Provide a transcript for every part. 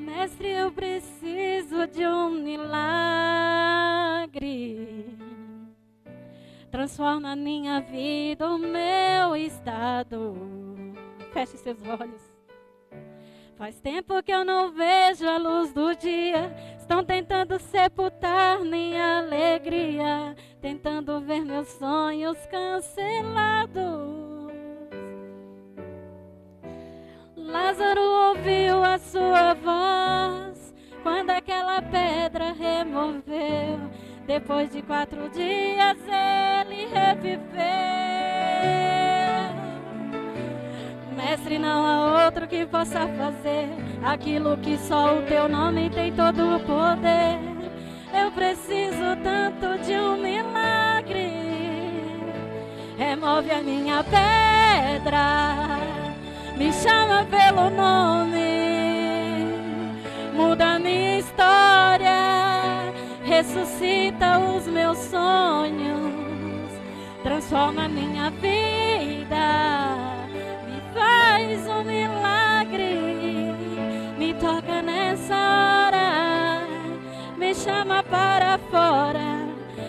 Mestre, eu preciso de um milagre. Transforma a minha vida, o meu estado. Feche seus olhos. Faz tempo que eu não vejo a luz do dia. Estão tentando sepultar minha alegria, tentando ver meus sonhos cancelados. Lázaro ouviu a sua voz quando aquela pedra removeu. Depois de 4 dias ele reviveu. Mestre, não há outro que possa fazer aquilo que só o teu nome tem todo o poder. Eu preciso tanto de um milagre. Remove a minha pedra, me chama pelo nome, muda a minha história, ressuscita os meus sonhos, transforma a minha vida. Faz um milagre, me toca nessa hora, me chama para fora,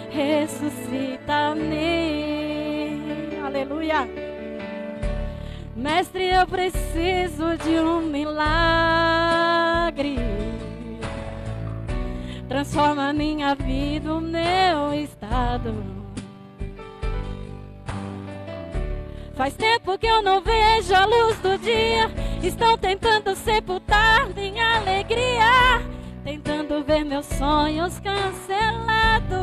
ressuscita-me. Aleluia. Mestre, eu preciso de um milagre. Transforma a minha vida, o meu estado. Faz tempo que eu não vejo a luz do dia. Estão tentando sepultar minha alegria, tentando ver meus sonhos cancelados.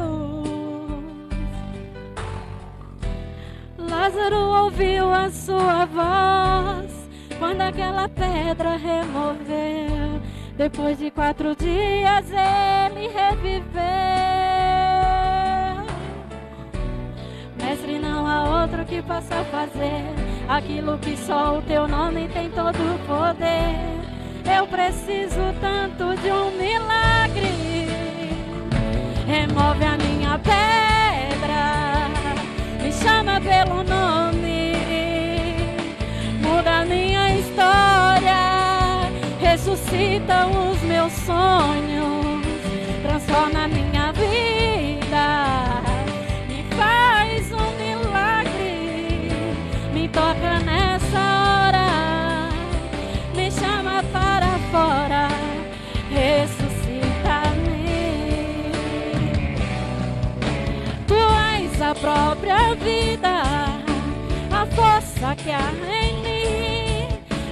Lázaro ouviu a sua voz quando aquela pedra removeu. Depois de 4 dias ele reviveu. Mestre, não há outro que possa fazer aquilo que só o teu nome tem todo o poder. Eu preciso tanto de um milagre. Remove a minha pedra, me chama pelo nome, muda a minha história, ressuscita os meus sonhos, transforma a minha vida. Faz um milagre, me toca nessa hora, me chama para fora, ressuscita-me. Tu és a própria vida, a força que há em mim.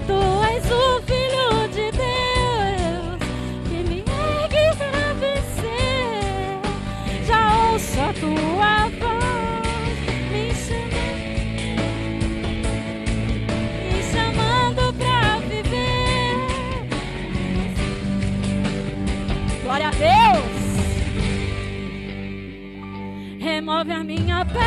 Tu és o Filho de Deus, que me ergue pra vencer. Já ouço a tua voz. Glória a Deus. Remove a minha pele.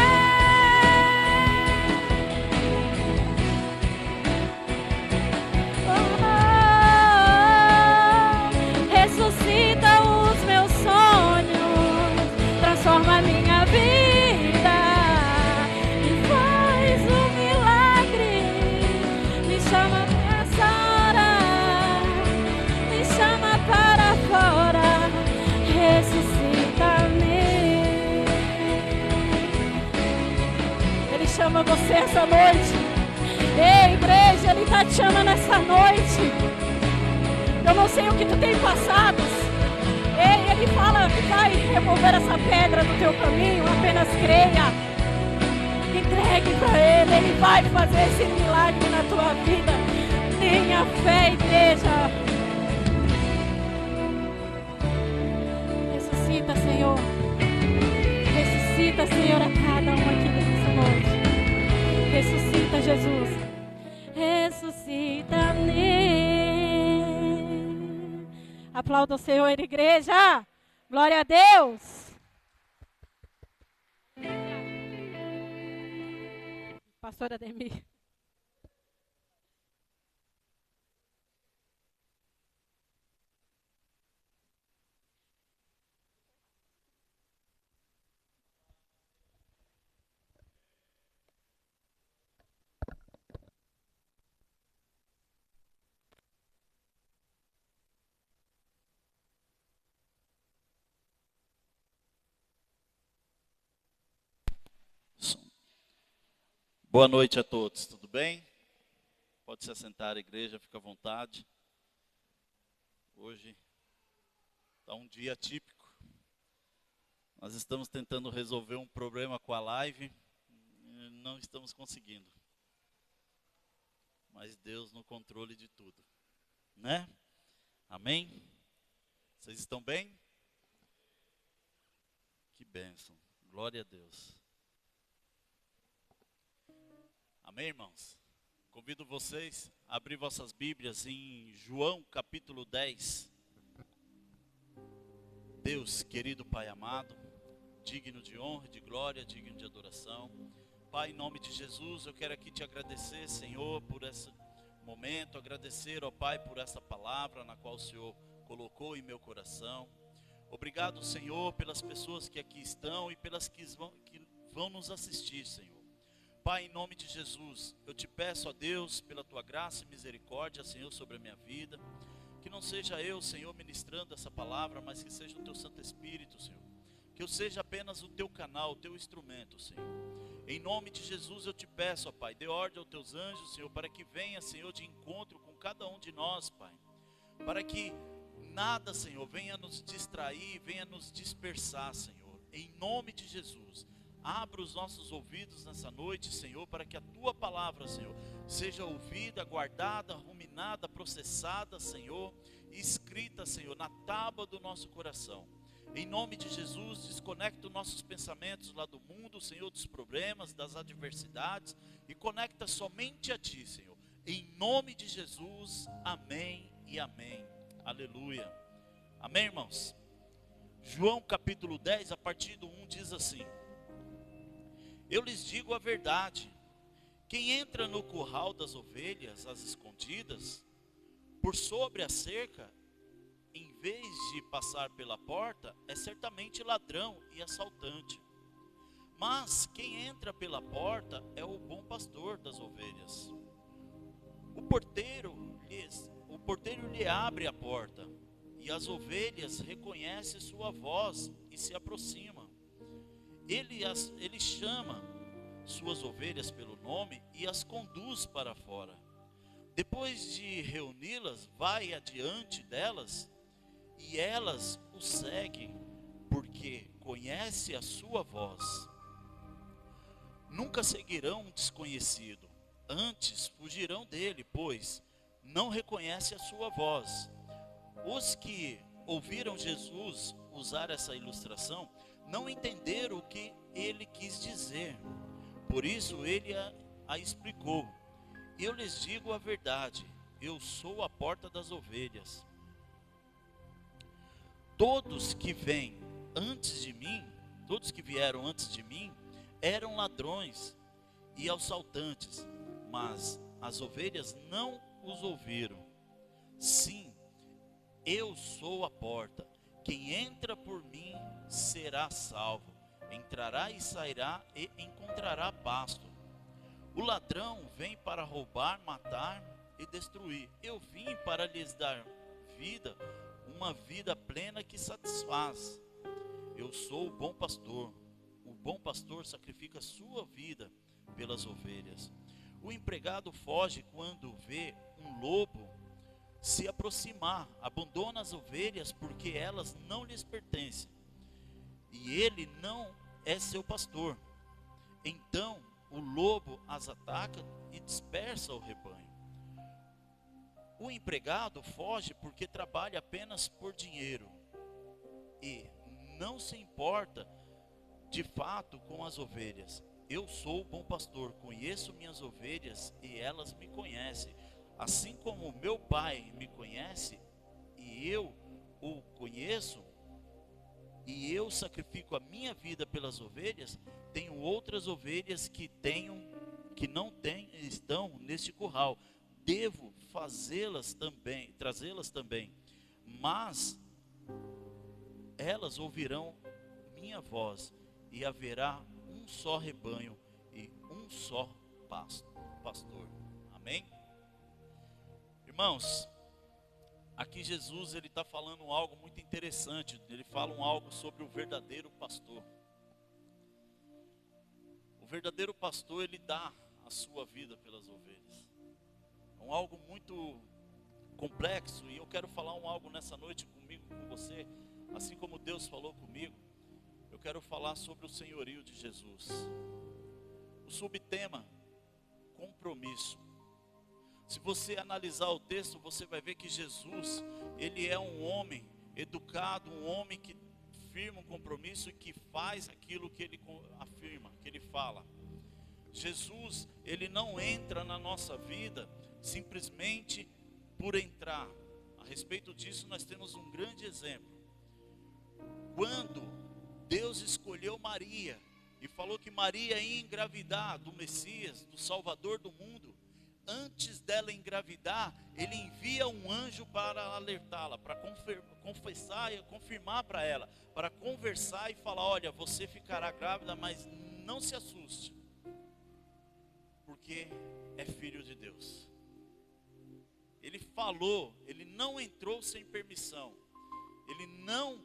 Ressuscita os meus sonhos, transforma a minha vida e faz um milagre. Me chama nessa hora, me chama para fora, ressuscita-me. Ele chama você essa noite. Ei, igreja, Ele está te chamando essa noite. Eu não sei o que tu tem passado. Ei, Ele fala que vai remover essa pedra do teu caminho. Apenas creia. Entregue para Ele. Ele vai fazer esse milagre na tua vida. Tenha fé, igreja. Ressuscita, Senhor. Ressuscita, Senhor, a cada um aqui nessa noite. Ressuscita, Jesus. Ressuscita-me. Aplauda o Senhor, igreja. Glória a Deus. Pastora Demi. Boa noite a todos, tudo bem? Pode se assentar, igreja, fica à vontade. Hoje está um dia típico. Nós estamos tentando resolver um problema com a live e não estamos conseguindo. Mas Deus no controle de tudo, né? Amém? Vocês estão bem? Que bênção, glória a Deus. Amém, irmãos? Convido vocês a abrir vossas Bíblias em João capítulo 10. Deus, querido Pai amado, digno de honra, de glória, digno de adoração. Pai, em nome de Jesus, eu quero aqui te agradecer, Senhor, por esse momento. Agradecer, ó Pai, por essa palavra na qual o Senhor colocou em meu coração. Obrigado, Senhor, pelas pessoas que aqui estão e pelas que vão nos assistir, Senhor. Pai, em nome de Jesus, eu te peço a Deus, pela tua graça e misericórdia, Senhor, sobre a minha vida, que não seja eu, Senhor, ministrando essa palavra, mas que seja o teu Santo Espírito, Senhor, que eu seja apenas o teu canal, o teu instrumento, Senhor. Em nome de Jesus eu te peço, ó Pai, dê ordem aos teus anjos, Senhor, para que venha, Senhor, de encontro com cada um de nós, Pai, para que nada, Senhor, venha nos distrair, venha nos dispersar, Senhor, em nome de Jesus. Abra os nossos ouvidos nessa noite, Senhor, para que a tua palavra, Senhor, seja ouvida, guardada, ruminada, processada, Senhor, e escrita, Senhor, na tábua do nosso coração. Em nome de Jesus, desconecta os nossos pensamentos lá do mundo, Senhor, dos problemas, das adversidades, e conecta somente a ti, Senhor. Em nome de Jesus, amém e amém. Aleluia. Amém, irmãos? João capítulo 10, a partir do 1, diz assim: eu lhes digo a verdade, quem entra no curral das ovelhas, às escondidas, por sobre a cerca, em vez de passar pela porta, é certamente ladrão e assaltante. Mas quem entra pela porta é o bom pastor das ovelhas. O porteiro lhe abre a porta, e as ovelhas reconhecem sua voz e se aproximam. Ele chama suas ovelhas pelo nome e as conduz para fora. Depois de reuni-las, vai adiante delas e elas o seguem, porque conhece a sua voz. Nunca seguirão um desconhecido, antes fugirão dele, pois não reconhece a sua voz. Os que ouviram Jesus usar essa ilustração não entenderam o que ele quis dizer. Por isso ele a explicou. Eu lhes digo a verdade, eu sou a porta das ovelhas. Todos que vieram antes de mim, eram ladrões e assaltantes, mas as ovelhas não os ouviram. Sim, eu sou a porta. Quem entra por mim será salvo, entrará e sairá e encontrará pasto. O ladrão vem para roubar, matar e destruir. Eu vim para lhes dar vida, uma vida plena que satisfaz. Eu sou o bom pastor. O bom pastor sacrifica sua vida pelas ovelhas. O empregado foge quando vê um lobo se aproximar, abandona as ovelhas porque elas não lhes pertencem, e ele não é seu pastor. Então o lobo as ataca e dispersa o rebanho. O empregado foge porque trabalha apenas por dinheiro e não se importa de fato com as ovelhas. Eu sou o bom pastor, conheço minhas ovelhas e elas me conhecem. Assim como meu Pai me conhece e eu o conheço, e eu sacrifico a minha vida pelas ovelhas, tenho outras ovelhas que estão neste curral. Devo trazê-las também, mas elas ouvirão minha voz, e haverá um só rebanho e um só pastor. Amém? Irmãos, aqui Jesus ele está falando algo muito interessante. Ele fala algo sobre o verdadeiro pastor. O verdadeiro pastor ele dá a sua vida pelas ovelhas. É algo muito complexo, e eu quero falar algo nessa noite comigo, com você, assim como Deus falou comigo. Eu quero falar sobre o senhorio de Jesus. O subtema: compromisso. Se você analisar o texto, você vai ver que Jesus, ele é um homem educado, um homem que firma um compromisso e que faz aquilo que ele afirma, que ele fala. Jesus, ele não entra na nossa vida simplesmente por entrar. A respeito disso, nós temos um grande exemplo. Quando Deus escolheu Maria e falou que Maria ia engravidar do Messias, do Salvador do mundo, antes dela engravidar, ele envia um anjo para alertá-la, para confessar e confirmar para ela, para conversar e falar: olha, você ficará grávida, mas não se assuste, porque é filho de Deus. Ele falou, ele não entrou sem permissão, ele não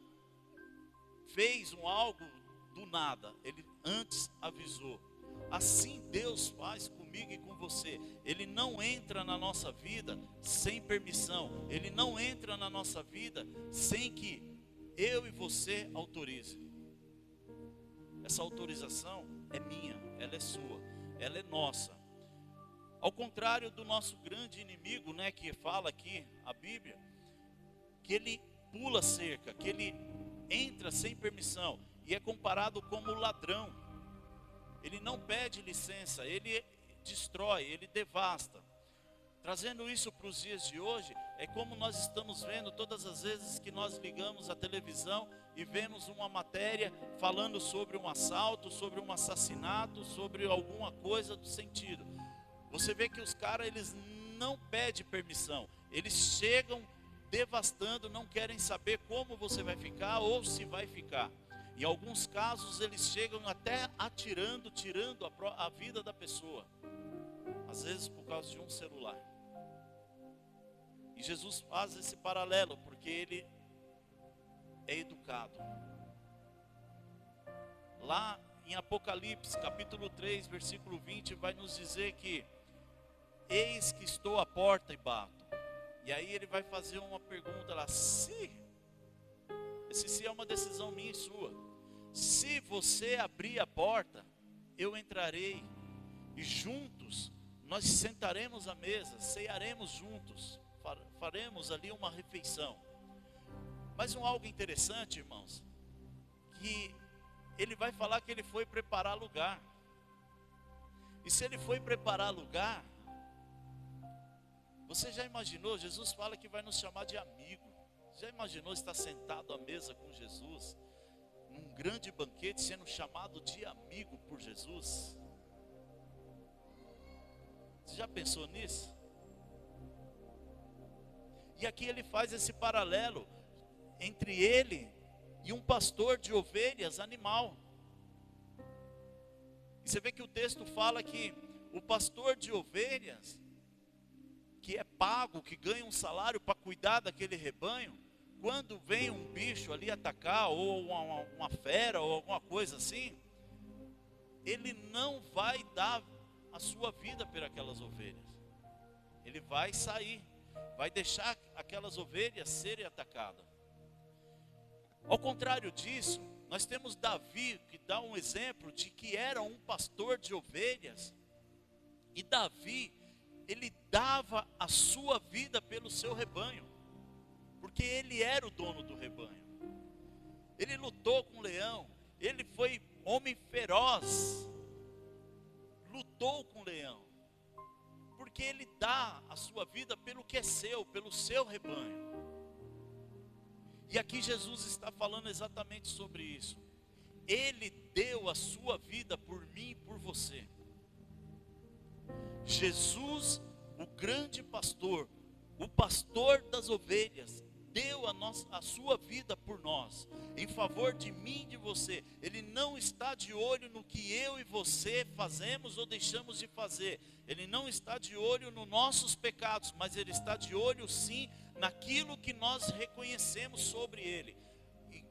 fez algo do nada, ele antes avisou. Assim Deus faz comigo e com você. Ele não entra na nossa vida sem permissão, ele não entra na nossa vida sem que eu e você autorize. Essa autorização é minha, ela é sua, ela é nossa. Ao contrário do nosso grande inimigo, que fala aqui a Bíblia, que ele pula cerca, que ele entra sem permissão e é comparado como ladrão. Ele não pede licença, ele destrói, ele devasta. Trazendo isso para os dias de hoje, é como nós estamos vendo todas as vezes que nós ligamos a televisão e vemos uma matéria falando sobre um assalto, sobre um assassinato, sobre alguma coisa do sentido. Você vê que os caras, eles não pedem permissão, eles chegam devastando, não querem saber como você vai ficar ou se vai ficar. Em alguns casos eles chegam até atirando, tirando a vida da pessoa, às vezes por causa de um celular. E Jesus faz esse paralelo porque ele é educado. Lá em Apocalipse capítulo 3 versículo 20 vai nos dizer que: eis que estou à porta e bato. E aí ele vai fazer uma pergunta lá: se é uma decisão minha e sua. Se você abrir a porta, eu entrarei e juntos nós sentaremos à mesa, cearemos juntos, faremos ali uma refeição. Mas algo interessante, irmãos, que ele vai falar que ele foi preparar lugar. E se ele foi preparar lugar, você já imaginou? Jesus fala que vai nos chamar de amigo. Já imaginou estar sentado à mesa com Jesus, num grande banquete, sendo chamado de amigo por Jesus? Você já pensou nisso? E aqui ele faz esse paralelo entre ele e um pastor de ovelhas animal. E você vê que o texto fala que o pastor de ovelhas, que é pago, que ganha um salário para cuidar daquele rebanho, quando vem um bicho ali atacar, ou uma fera, ou alguma coisa assim, ele não vai dar a sua vida por aquelas ovelhas. Ele vai sair, vai deixar aquelas ovelhas serem atacadas. Ao contrário disso, nós temos Davi, que dá um exemplo de que era um pastor de ovelhas. E Davi, ele dava a sua vida pelo seu rebanho, porque ele era o dono do rebanho. Ele lutou com o leão, ele foi homem feroz, lutou com o leão, porque ele dá a sua vida pelo que é seu, pelo seu rebanho. E aqui Jesus está falando exatamente sobre isso. Ele deu a sua vida por mim e por você. Jesus, o grande pastor, o pastor das ovelhas, deu a sua vida por nós, em favor de mim e de você. Ele não está de olho no que eu e você fazemos ou deixamos de fazer. Ele não está de olho nos nossos pecados, mas Ele está de olho sim naquilo que nós reconhecemos sobre Ele. E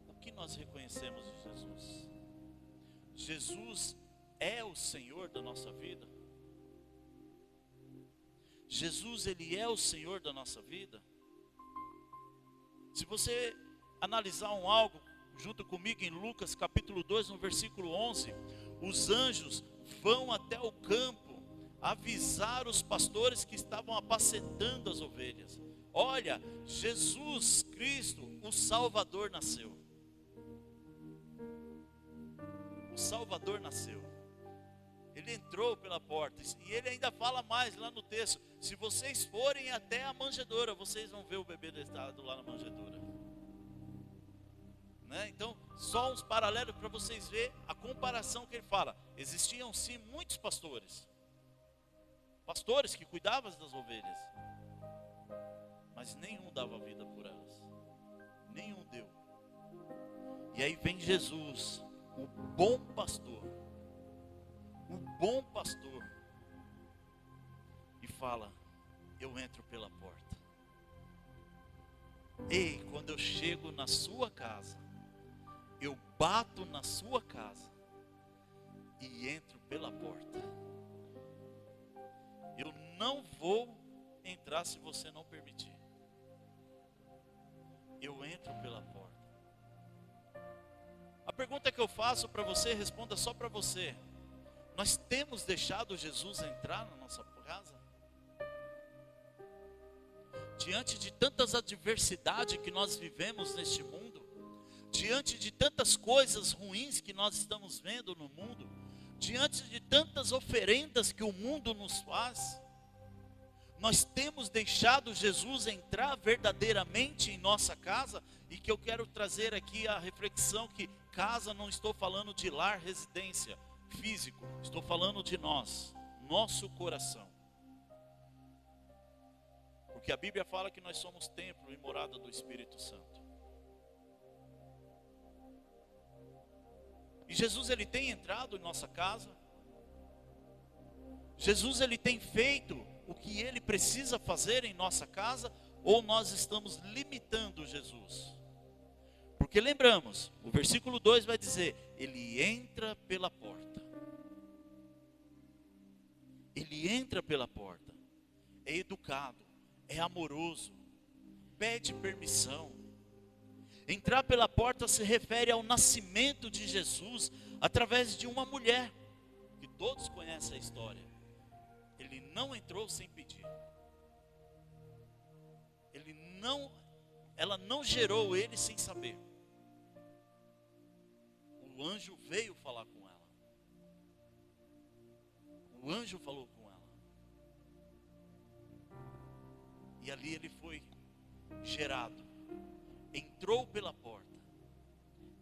o que nós reconhecemos de Jesus? Jesus é o Senhor da nossa vida? Jesus, Ele é o Senhor da nossa vida? Se você analisar algo junto comigo em Lucas capítulo 2, no versículo 11, os anjos vão até o campo avisar os pastores que estavam apacentando as ovelhas. Olha, Jesus Cristo, o Salvador, nasceu. O Salvador nasceu. Ele entrou pela porta. E ele ainda fala mais lá no texto: se vocês forem até a manjedoura, vocês vão ver o bebê deitado lá na manjedoura. Né? Então, só uns paralelos para vocês verem a comparação que ele fala. Existiam sim muitos pastores. Pastores que cuidavam das ovelhas. Mas nenhum dava vida por elas. Nenhum deu. E aí vem Jesus, o bom pastor. O bom pastor. E fala: eu entro pela porta. Ei, quando eu chego na sua casa, eu bato na sua casa e entro pela porta. Eu não vou entrar se você não permitir. Eu entro pela porta. A pergunta que eu faço para você, responda só para você. Nós temos deixado Jesus entrar na nossa casa? Diante de tantas adversidades que nós vivemos neste mundo, diante de tantas coisas ruins que nós estamos vendo no mundo, diante de tantas oferendas que o mundo nos faz, nós temos deixado Jesus entrar verdadeiramente em nossa casa? E que eu quero trazer aqui a reflexão que casa, não estou falando de lar, residência, físico, estou falando de nós, nosso coração. Porque a Bíblia fala que nós somos templo e morada do Espírito Santo. E Jesus, Ele tem entrado em nossa casa. Jesus, Ele tem feito o que Ele precisa fazer em nossa casa, ou nós estamos limitando Jesus? Porque lembramos, o versículo 2 vai dizer: Ele entra pela porta. Ele entra pela porta. É educado, é amoroso, pede permissão. Entrar pela porta se refere ao nascimento de Jesus através de uma mulher, que todos conhecem a história. Ele não entrou sem pedir. Ela não gerou ele sem saber. O anjo veio falar com ela. O anjo falou com ela. E ali ele foi gerado. Entrou pela porta.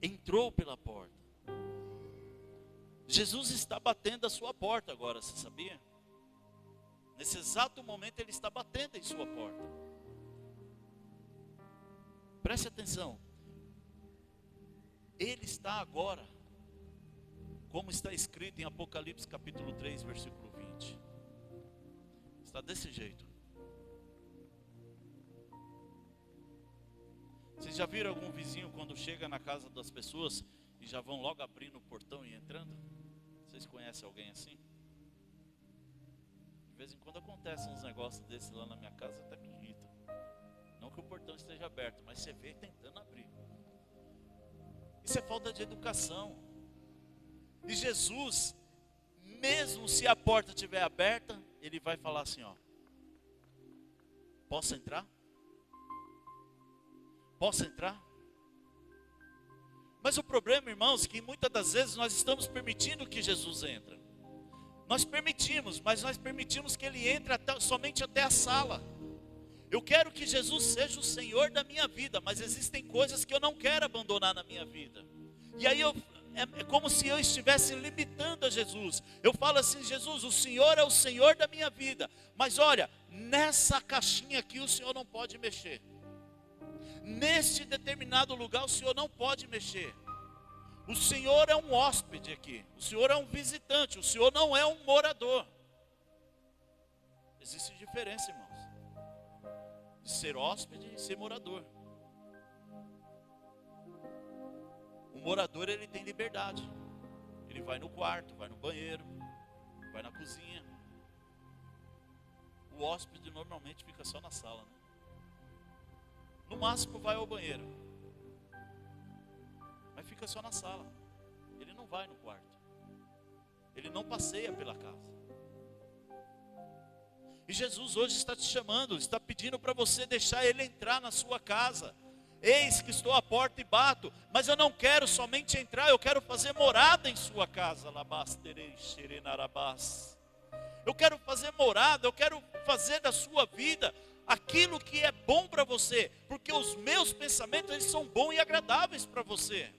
Entrou pela porta. Jesus está batendo a sua porta agora, você sabia? Nesse exato momento ele está batendo em sua porta. Preste atenção. Ele está agora, como está escrito em Apocalipse capítulo 3, versículo 20. Está desse jeito. Vocês já viram algum vizinho quando chega na casa das pessoas e já vão logo abrindo o portão e entrando? Vocês conhecem alguém assim? De vez em quando acontecem uns negócios desses lá na minha casa, até me irrita. Não que o portão esteja aberto, mas você vê tentando abrir. Isso é falta de educação. E Jesus, mesmo se a porta estiver aberta, Ele vai falar assim, ó: posso entrar? Posso entrar? Mas o problema, irmãos, é que muitas das vezes nós estamos permitindo que Jesus entre. Nós permitimos, mas nós permitimos que Ele entre somente até a sala. Eu quero que Jesus seja o Senhor da minha vida, mas existem coisas que eu não quero abandonar na minha vida. E aí é como se eu estivesse limitando a Jesus. Eu falo assim: Jesus, o Senhor é o Senhor da minha vida, mas olha, nessa caixinha aqui o Senhor não pode mexer. Neste determinado lugar o Senhor não pode mexer. O Senhor é um hóspede aqui. O Senhor é um visitante. O Senhor não é um morador. Existe diferença, irmãos, de ser hóspede e ser morador. O morador, ele tem liberdade. Ele vai no quarto, vai no banheiro, vai na cozinha. O hóspede normalmente fica só na sala, né? No máximo vai ao banheiro, mas fica só na sala. Ele não vai no quarto. Ele não passeia pela casa. E Jesus hoje está te chamando, está pedindo para você deixar Ele entrar na sua casa. Eis que estou à porta e bato, mas eu não quero somente entrar, eu quero fazer morada em sua casa. Eu quero fazer morada, eu quero fazer da sua vida aquilo que é bom para você, porque os meus pensamentos, eles são bons e agradáveis para você.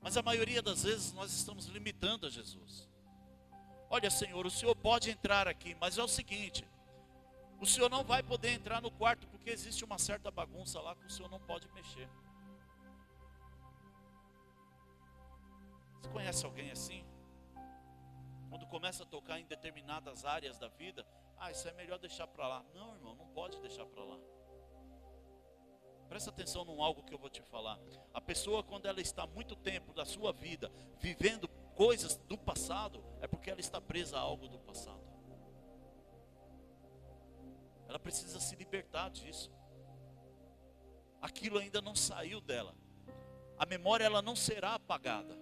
Mas a maioria das vezes nós estamos limitando a Jesus. Olha, Senhor, o Senhor pode entrar aqui, mas é o seguinte: o Senhor não vai poder entrar no quarto, porque existe uma certa bagunça lá que o Senhor não pode mexer. Você conhece alguém assim? Quando começa a tocar em determinadas áreas da vida, isso é melhor deixar para lá. Não, irmão, não pode deixar para lá. Presta atenção num algo que eu vou te falar. A pessoa, quando ela está muito tempo da sua vida vivendo coisas do passado, é porque ela está presa a algo do passado. Ela precisa se libertar disso. Aquilo ainda não saiu dela. A memória, ela não será apagada.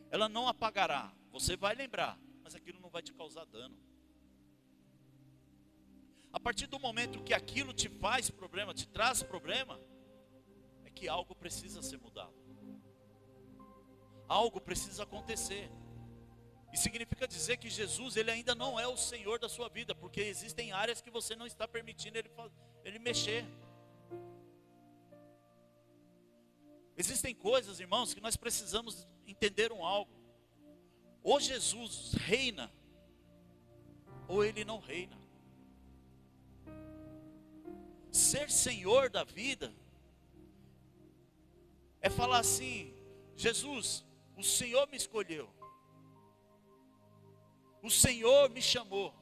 Ela não apagará. Você vai lembrar, mas aquilo não vai te causar dano. A partir do momento que aquilo te faz problema, te traz problema, é que algo precisa ser mudado. Algo precisa acontecer. E significa dizer que Jesus, Ele ainda não é o Senhor da sua vida, porque existem áreas que você não está permitindo Ele mexer. Existem coisas, irmãos, que nós precisamos entender algo. Ou Jesus reina, ou Ele não reina. Ser Senhor da vida é falar assim: Jesus, o Senhor me escolheu, o Senhor me chamou,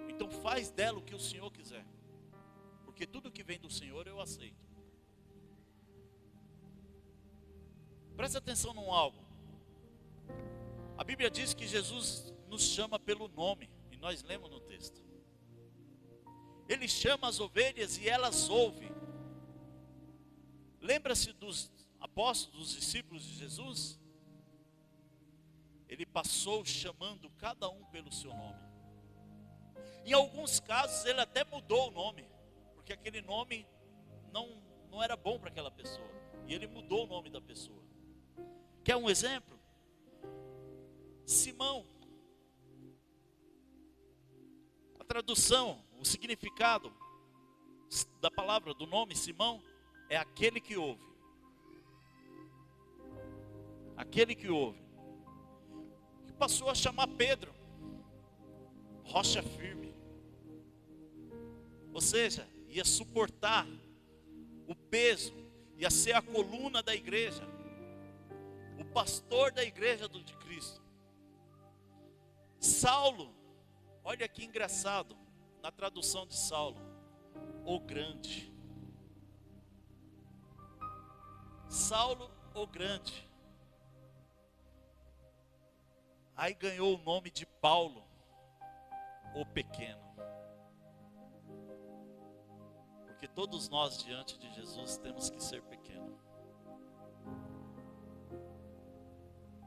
então faz dela o que o Senhor quiser, porque tudo que vem do Senhor eu aceito. Presta atenção num algo. A Bíblia diz que Jesus nos chama pelo nome, e nós lemos no texto. Ele chama as ovelhas e elas ouvem. Lembra-se dos apóstolos, dos discípulos de Jesus? Ele passou chamando cada um pelo seu nome. Em alguns casos ele até mudou o nome, porque aquele nome não era bom para aquela pessoa. E ele mudou o nome da pessoa. Quer um exemplo? Simão. A tradução, o significado da palavra, do nome Simão, é aquele que ouve. Aquele que ouve. Que passou a chamar Pedro, rocha firme. Ou seja, ia suportar o peso, ia ser a coluna da igreja, o pastor da igreja de Cristo. Saulo, olha que engraçado, na tradução de Saulo, o grande. Saulo, o grande. Aí ganhou o nome de Paulo, o pequeno. Porque todos nós diante de Jesus temos que ser pequenos.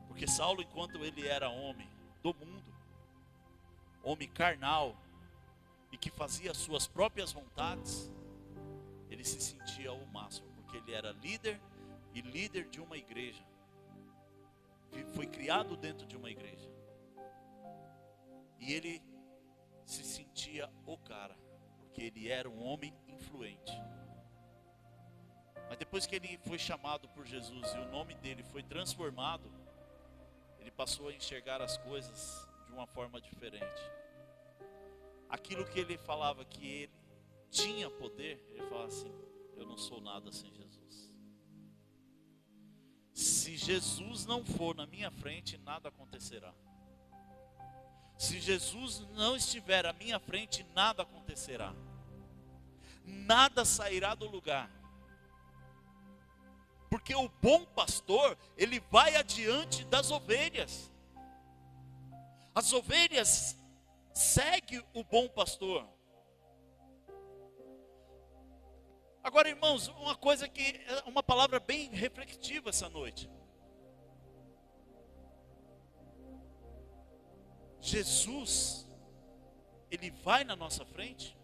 Porque Saulo, enquanto ele era homem do mundo, homem carnal, e que fazia as suas próprias vontades, ele se sentia o máximo, porque ele era líder e líder de uma igreja. Foi criado dentro de uma igreja. E ele se sentia o cara, porque ele era um homem influente. Mas depois que ele foi chamado por Jesus e o nome dele foi transformado, ele passou a enxergar as coisas de uma forma diferente. Aquilo que ele falava que ele tinha poder, ele falava assim: eu não sou nada sem Jesus. Se Jesus não for na minha frente, nada acontecerá. Se Jesus não estiver à minha frente, nada acontecerá. Nada sairá do lugar. Porque o bom pastor, ele vai adiante das ovelhas. As ovelhas seguem o bom pastor. Agora, irmãos, uma coisa que é uma palavra bem reflexiva essa noite. Jesus, ele vai na nossa frente.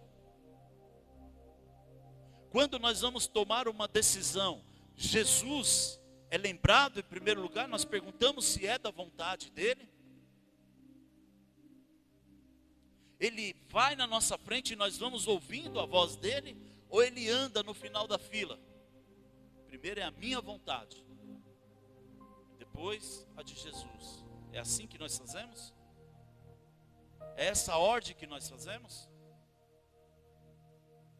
Quando nós vamos tomar uma decisão, Jesus é lembrado em primeiro lugar, nós perguntamos se é da vontade dele. Ele vai na nossa frente e nós vamos ouvindo a voz dele, ou ele anda no final da fila? Primeiro é a minha vontade, depois a de Jesus. É assim que nós fazemos? É essa a ordem que nós fazemos?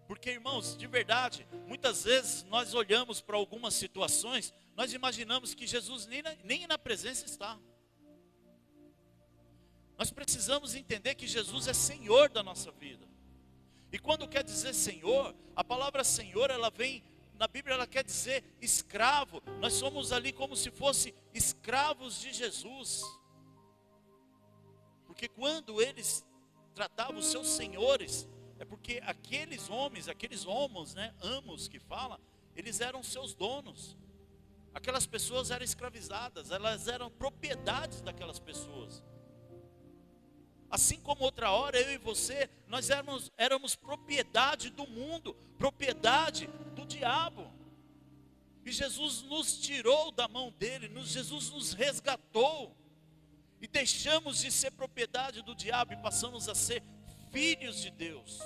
Porque, irmãos, de verdade, muitas vezes nós olhamos para algumas situações, nós imaginamos que Jesus nem na presença está. Nós precisamos entender que Jesus é Senhor da nossa vida. E quando quer dizer Senhor, a palavra Senhor, ela vem, na Bíblia ela quer dizer escravo. Nós somos ali como se fosse escravos de Jesus. Porque quando eles tratavam os seus senhores, é porque aqueles homens, amos que fala, eles eram seus donos. Aquelas pessoas eram escravizadas, elas eram propriedades daquelas pessoas. Assim como outra hora, eu e você, nós éramos propriedade do mundo, propriedade do diabo. E Jesus nos tirou da mão dele, Jesus nos resgatou. E deixamos de ser propriedade do diabo e passamos a ser filhos de Deus.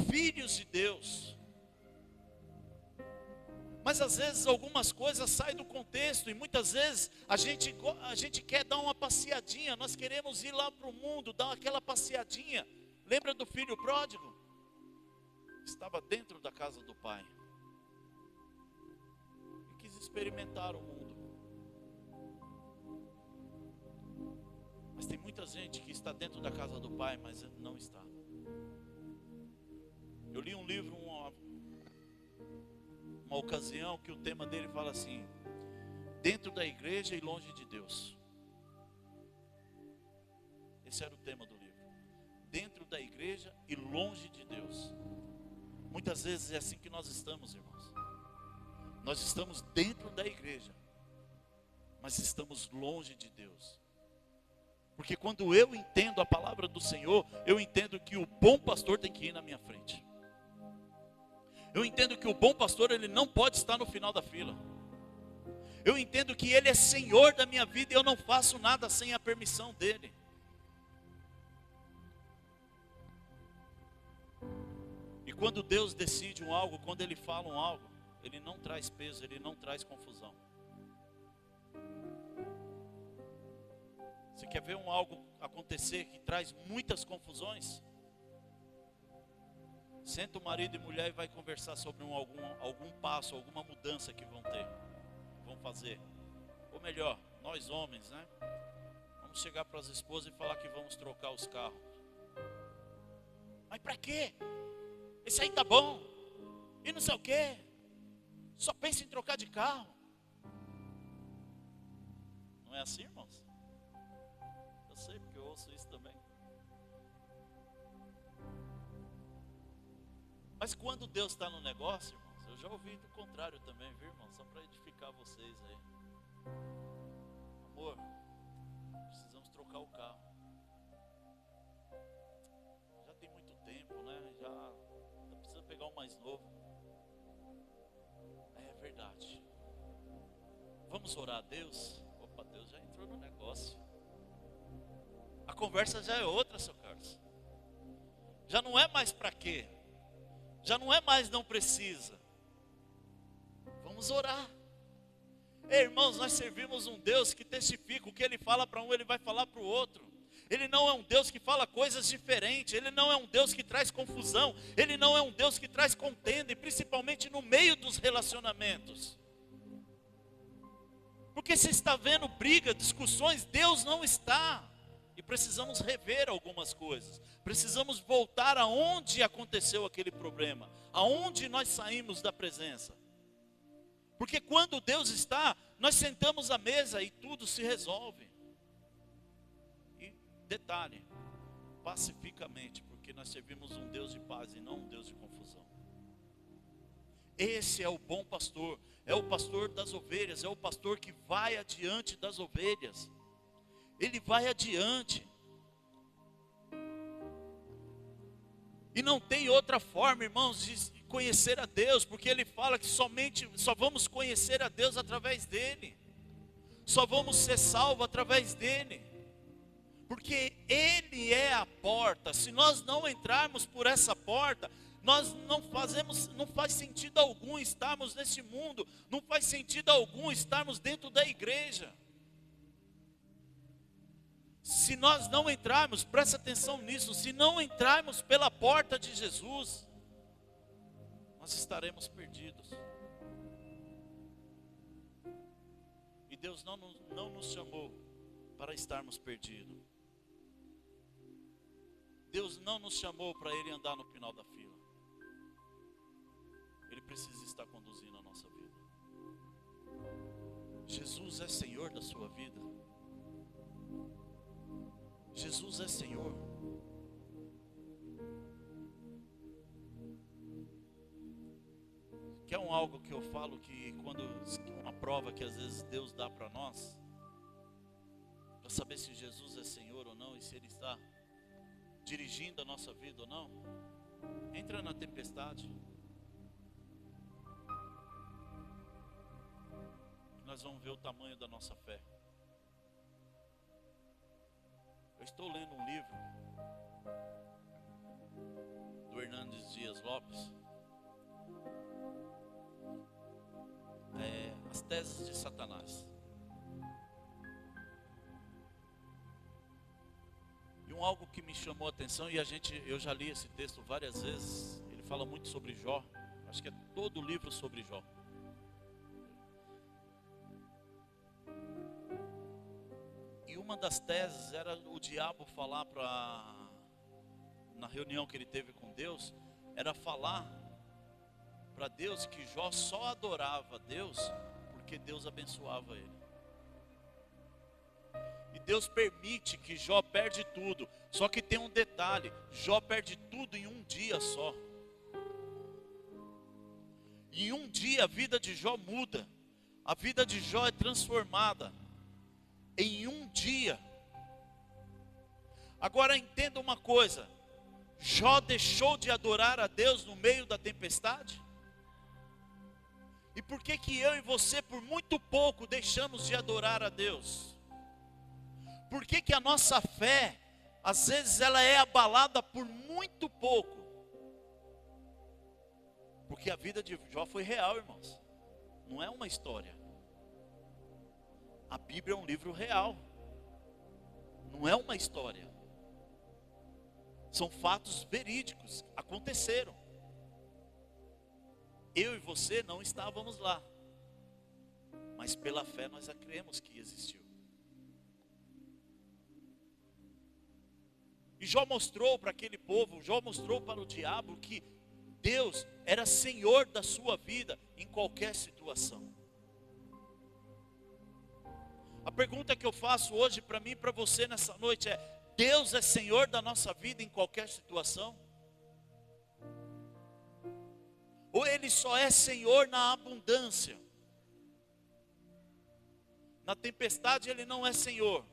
Filhos de Deus. Mas às vezes algumas coisas saem do contexto. E muitas vezes a gente quer dar uma passeadinha. Nós queremos ir lá para o mundo, dar aquela passeadinha. Lembra do filho pródigo? Estava dentro da casa do pai. E quis experimentar o mundo. Mas tem muita gente que está dentro da casa do pai, mas não está. Eu li um livro, uma ocasião, que o tema dele fala assim: dentro da igreja e longe de Deus. Esse era o tema do livro. Dentro da igreja e longe de Deus. Muitas vezes é assim que nós estamos, irmãos. Nós estamos dentro da igreja, mas estamos longe de Deus. Porque quando eu entendo a palavra do Senhor, eu entendo que o bom pastor tem que ir na minha frente. Eu entendo que o bom pastor, ele não pode estar no final da fila. Eu entendo que ele é Senhor da minha vida e eu não faço nada sem a permissão dele. E quando Deus decide algo, quando ele fala algo, ele não traz peso, ele não traz confusão. Você quer ver algo acontecer que traz muitas confusões? Senta o marido e mulher e vai conversar sobre algum passo, alguma mudança que vão fazer. Ou melhor, nós homens, né? Vamos chegar para as esposas e falar que vamos trocar os carros. Mas para quê? Esse aí tá bom. E não sei o quê. Só pensa em trocar de carro. Não é assim, irmãos? Eu sei, porque eu ouço isso também. Mas quando Deus está no negócio, irmãos, eu já ouvi do contrário também, viu, irmão? Só para edificar vocês aí. Amor, precisamos trocar o carro. Já tem muito tempo, né? Já precisa pegar um mais novo. É verdade. Vamos orar a Deus? Opa, Deus já entrou no negócio. A conversa já é outra, seu Carlos. Já não é mais para quê? Já não é mais não precisa. Vamos orar. Ei, irmãos, nós servimos um Deus que testifica. O que Ele fala para um, Ele vai falar para o outro. Ele não é um Deus que fala coisas diferentes. Ele não é um Deus que traz confusão. Ele não é um Deus que traz contenda. E principalmente no meio dos relacionamentos. Porque se está vendo briga, discussões, Deus não está. E precisamos rever algumas coisas. Precisamos voltar aonde aconteceu aquele problema. Aonde nós saímos da presença. Porque quando Deus está, nós sentamos à mesa e tudo se resolve. E detalhe, pacificamente, porque nós servimos um Deus de paz e não um Deus de confusão. Esse é o bom pastor, é o pastor das ovelhas, é o pastor que vai adiante das ovelhas. Ele vai adiante. E não tem outra forma, irmãos, de conhecer a Deus, porque ele fala que só vamos conhecer a Deus através dele. Só vamos ser salvos através dele. Porque ele é a porta. Se nós não entrarmos por essa porta, nós não faz sentido algum estarmos nesse mundo, não faz sentido algum estarmos dentro da igreja. Se nós não entrarmos, presta atenção nisso, se não entrarmos pela porta de Jesus, nós estaremos perdidos. E Deus não nos chamou para estarmos perdidos. Deus não nos chamou para Ele andar no final da fila. Ele precisa estar conduzindo a nossa vida. Jesus é Senhor da sua vida. Jesus é Senhor. Que é algo que eu falo que uma prova que às vezes Deus dá para nós, para saber se Jesus é Senhor ou não, e se Ele está dirigindo a nossa vida ou não. Entra na tempestade. Nós vamos ver o tamanho da nossa fé. Eu estou lendo um livro do Hernandes Dias Lopes, As Teses de Satanás. E algo que me chamou a atenção, e eu já li esse texto várias vezes, ele fala muito sobre Jó, acho que é todo o livro sobre Jó. E uma das teses era o diabo falar na reunião que ele teve com Deus, era falar para Deus que Jó só adorava Deus porque Deus abençoava ele. E Deus permite que Jó perde tudo. Só que tem um detalhe, Jó perde tudo em um dia só. E em um dia a vida de Jó muda. A vida de Jó é transformada. Em um dia. Agora entenda uma coisa. Jó deixou de adorar a Deus no meio da tempestade? E por que eu e você por muito pouco deixamos de adorar a Deus? Por que a nossa fé, às vezes ela é abalada por muito pouco? Porque a vida de Jó foi real, irmãos. Não é uma história. A Bíblia é um livro real. Não é uma história. São fatos verídicos, aconteceram. Eu e você não estávamos lá. Mas pela fé nós a cremos que existiu. E Jó mostrou para aquele povo, Jó mostrou para o diabo que Deus era Senhor da sua vida em qualquer situação. A pergunta que eu faço hoje para mim e para você nessa noite é: Deus é Senhor da nossa vida em qualquer situação? Ou Ele só é Senhor na abundância? Na tempestade Ele não é Senhor.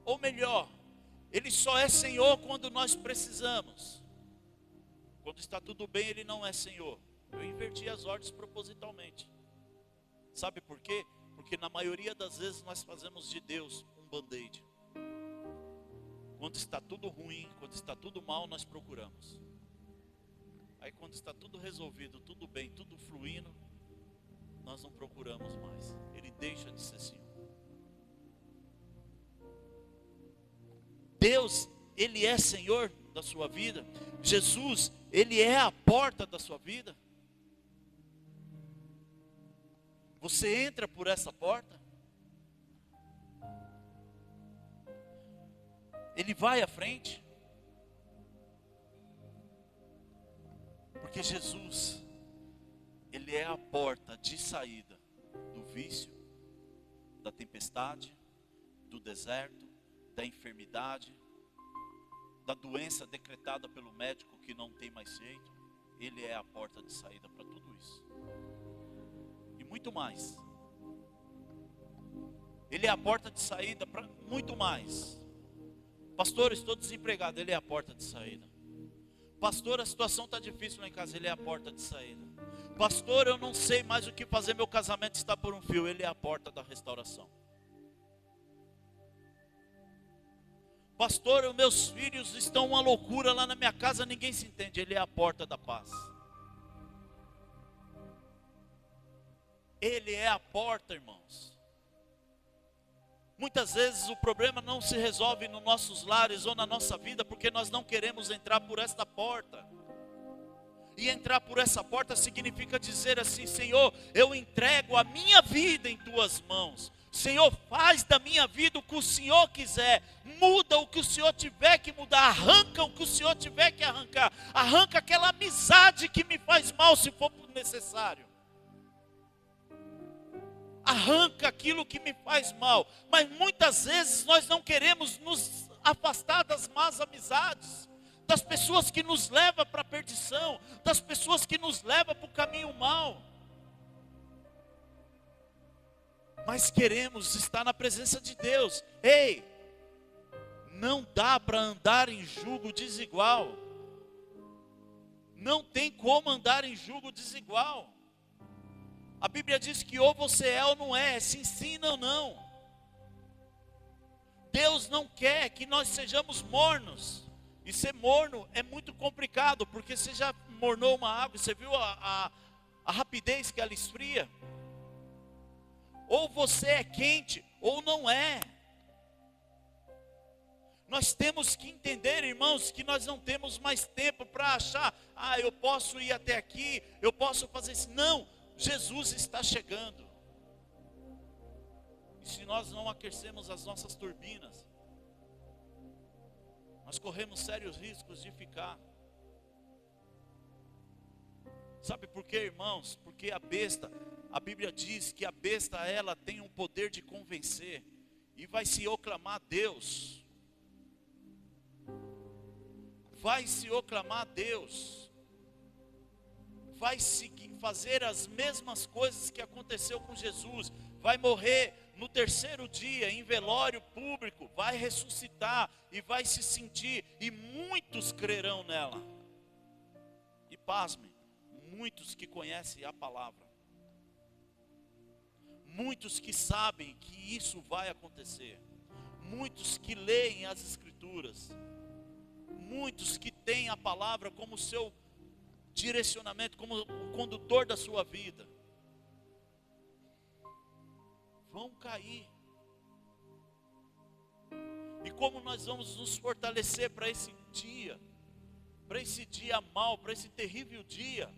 Ou melhor, Ele só é Senhor quando nós precisamos. Quando está tudo bem, Ele não é Senhor. Eu inverti as ordens propositalmente. Sabe por quê? Porque na maioria das vezes nós fazemos de Deus um band-aid. Quando está tudo ruim, quando está tudo mal, nós procuramos. Aí quando está tudo resolvido, tudo bem, tudo fluindo, nós não procuramos mais. Ele deixa de ser Senhor. Deus, Ele é Senhor da sua vida. Jesus, Ele é a porta da sua vida. Você entra por essa porta? Ele vai à frente? Porque Jesus Ele é a porta de saída do vício, da tempestade, do deserto, da enfermidade, da doença decretada pelo médico que não tem mais jeito. Ele é a porta de saída para tudo isso. E muito mais. Ele é a porta de saída para muito mais. Pastor, estou desempregado. Ele é a porta de saída. Pastor, a situação está difícil lá em casa. Ele é a porta de saída. Pastor, eu não sei mais o que fazer. Meu casamento está por um fio. Ele é a porta da restauração. Pastor, os meus filhos estão uma loucura lá na minha casa. Ninguém se entende. Ele é a porta da paz. Ele é a porta, irmãos. Muitas vezes o problema não se resolve nos nossos lares ou na nossa vida porque nós não queremos entrar por esta porta. E entrar por essa porta significa dizer assim: Senhor, eu entrego a minha vida em tuas mãos. Senhor, faz da minha vida o que o Senhor quiser. Muda o que o Senhor tiver que mudar. Arranca o que o Senhor tiver que arrancar. Arranca aquela amizade que me faz mal se for necessário. Arranca aquilo que me faz mal. Mas muitas vezes nós não queremos nos afastar das más amizades, das pessoas que nos levam para a perdição, das pessoas que nos levam para o caminho mau. Mas queremos estar na presença de Deus. Ei, não dá para andar em jugo desigual. Não tem como andar em jugo desigual. A Bíblia diz que ou você é ou não é, se ensina ou não. Deus não quer que nós sejamos mornos. E ser morno é muito complicado, porque você já mornou uma água, você viu a rapidez que ela esfria? Ou você é quente, ou não é. Nós temos que entender, irmãos, que nós não temos mais tempo para achar, eu posso ir até aqui, eu posso fazer isso. Não, Jesus está chegando. E se nós não aquecemos as nossas turbinas, nós corremos sérios riscos de ficar. Sabe por quê, irmãos? Porque a Bíblia diz que a besta, ela tem um poder de convencer. E vai se oclamar a Deus. Vai se oclamar a Deus. Vai se fazer as mesmas coisas que aconteceu com Jesus. Vai morrer no terceiro dia em velório público. Vai ressuscitar e vai se sentir. E muitos crerão nela. E pasmem, muitos que conhecem a palavra. Muitos que sabem que isso vai acontecer. Muitos que leem as Escrituras. Muitos que têm a palavra como seu direcionamento, como o condutor da sua vida. Vão cair. E como nós vamos nos fortalecer para esse dia mau, para esse terrível dia?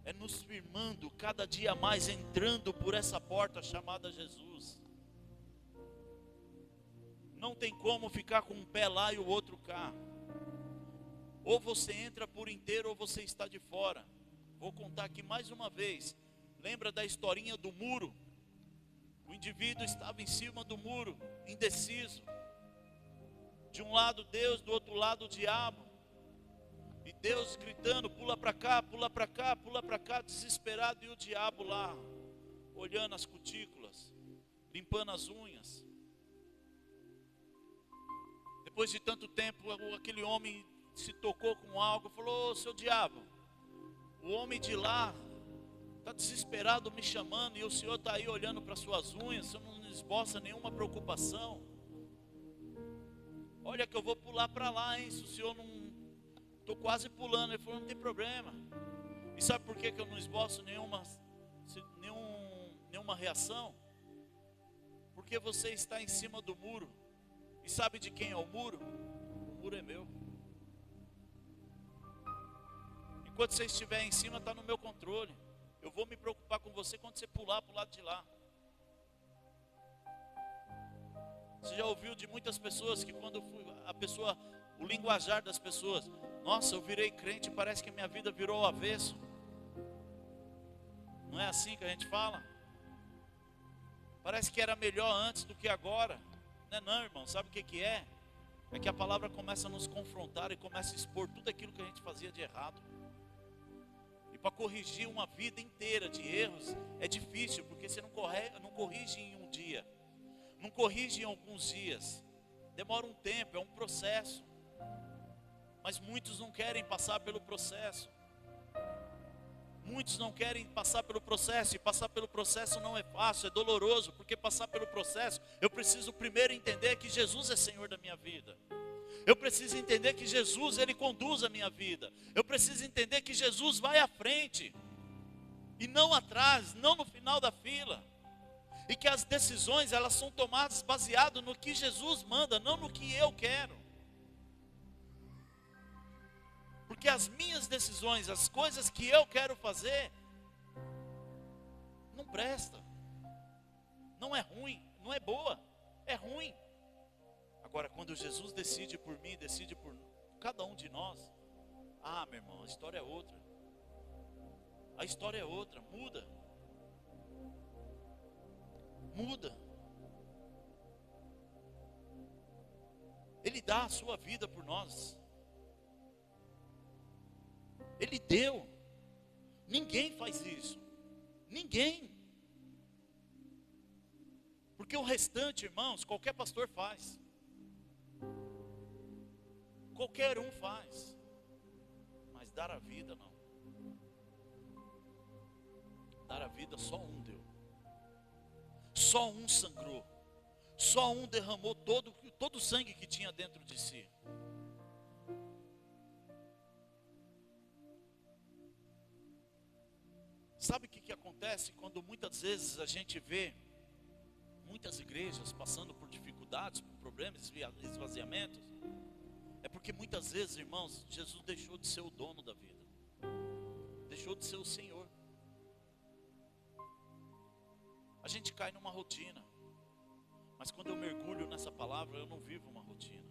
É nos firmando cada dia mais, entrando por essa porta chamada Jesus. Não tem como ficar com um pé lá e o outro cá. Ou você entra por inteiro ou você está de fora. Vou contar aqui mais uma vez. Lembra da historinha do muro? O indivíduo estava em cima do muro, indeciso. De um lado Deus, do outro lado o diabo. E Deus gritando, pula para cá, pula para cá, pula para cá, desesperado. E o diabo lá, olhando as cutículas, limpando as unhas. Depois de tanto tempo, aquele homem se tocou com algo, falou: ô seu diabo, o homem de lá está desesperado me chamando, e o senhor está aí olhando para suas unhas, você não esboça nenhuma preocupação. Olha que eu vou pular para lá, hein, se o senhor não... Estou quase pulando. Ele falou: não tem problema. E sabe por que eu não esboço nenhuma reação? Porque você está em cima do muro. E sabe de quem é o muro? O muro é meu. Enquanto você estiver em cima, está no meu controle. Eu vou me preocupar com você quando você pular para o lado de lá. Você já ouviu de muitas pessoas que quando o linguajar das pessoas: nossa, eu virei crente, parece que a minha vida virou ao avesso. Não é assim que a gente fala? Parece que era melhor antes do que agora. Não é não, irmão, sabe o que que é? É que a palavra começa a nos confrontar e começa a expor tudo aquilo que a gente fazia de errado. E para corrigir uma vida inteira de erros é difícil, porque você não corrige em um dia, não corrige em alguns dias, demora um tempo, é um processo. Mas muitos não querem passar pelo processo. Muitos não querem passar pelo processo, e passar pelo processo não é fácil, é doloroso, porque passar pelo processo, eu preciso primeiro entender que Jesus é Senhor da minha vida. Eu preciso entender que Jesus, Ele conduz a minha vida. Eu preciso entender que Jesus vai à frente, e não atrás, não no final da fila. E que as decisões, elas são tomadas baseado no que Jesus manda, não no que eu quero. Porque as minhas decisões, as coisas que eu quero fazer, não presta. Não é ruim, não é boa, é ruim. Agora, quando Jesus decide por mim, decide por cada um de nós, meu irmão, a história é outra. A história é outra, muda. Muda. Ele dá a sua vida por nós. Ele deu. Ninguém faz isso. Ninguém. Porque o restante, irmãos, qualquer pastor faz. Qualquer um faz. Mas dar a vida não. Dar a vida só um deu. Só um sangrou. Só um derramou todo o sangue que tinha dentro de si. Sabe o que acontece quando muitas vezes a gente vê muitas igrejas passando por dificuldades, por problemas, esvaziamentos? É porque muitas vezes, irmãos, Jesus deixou de ser o dono da vida. Deixou de ser o Senhor. A gente cai numa rotina. Mas quando eu mergulho nessa palavra, eu não vivo uma rotina.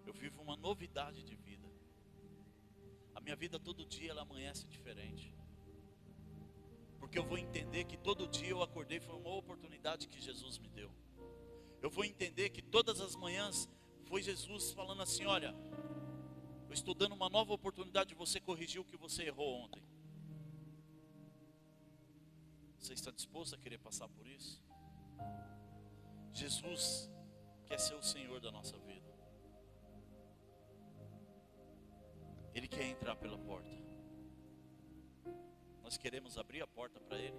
Eu vivo uma novidade de vida. A minha vida todo dia ela amanhece diferente. Porque eu vou entender que todo dia eu acordei foi uma oportunidade que Jesus me deu. Eu vou entender que todas as manhãs foi Jesus falando assim: olha, eu estou dando uma nova oportunidade de você corrigir o que você errou ontem. Você está disposto a querer passar por isso? Jesus quer ser o Senhor da nossa vida. Ele quer entrar pela porta. Nós queremos abrir a porta para Ele.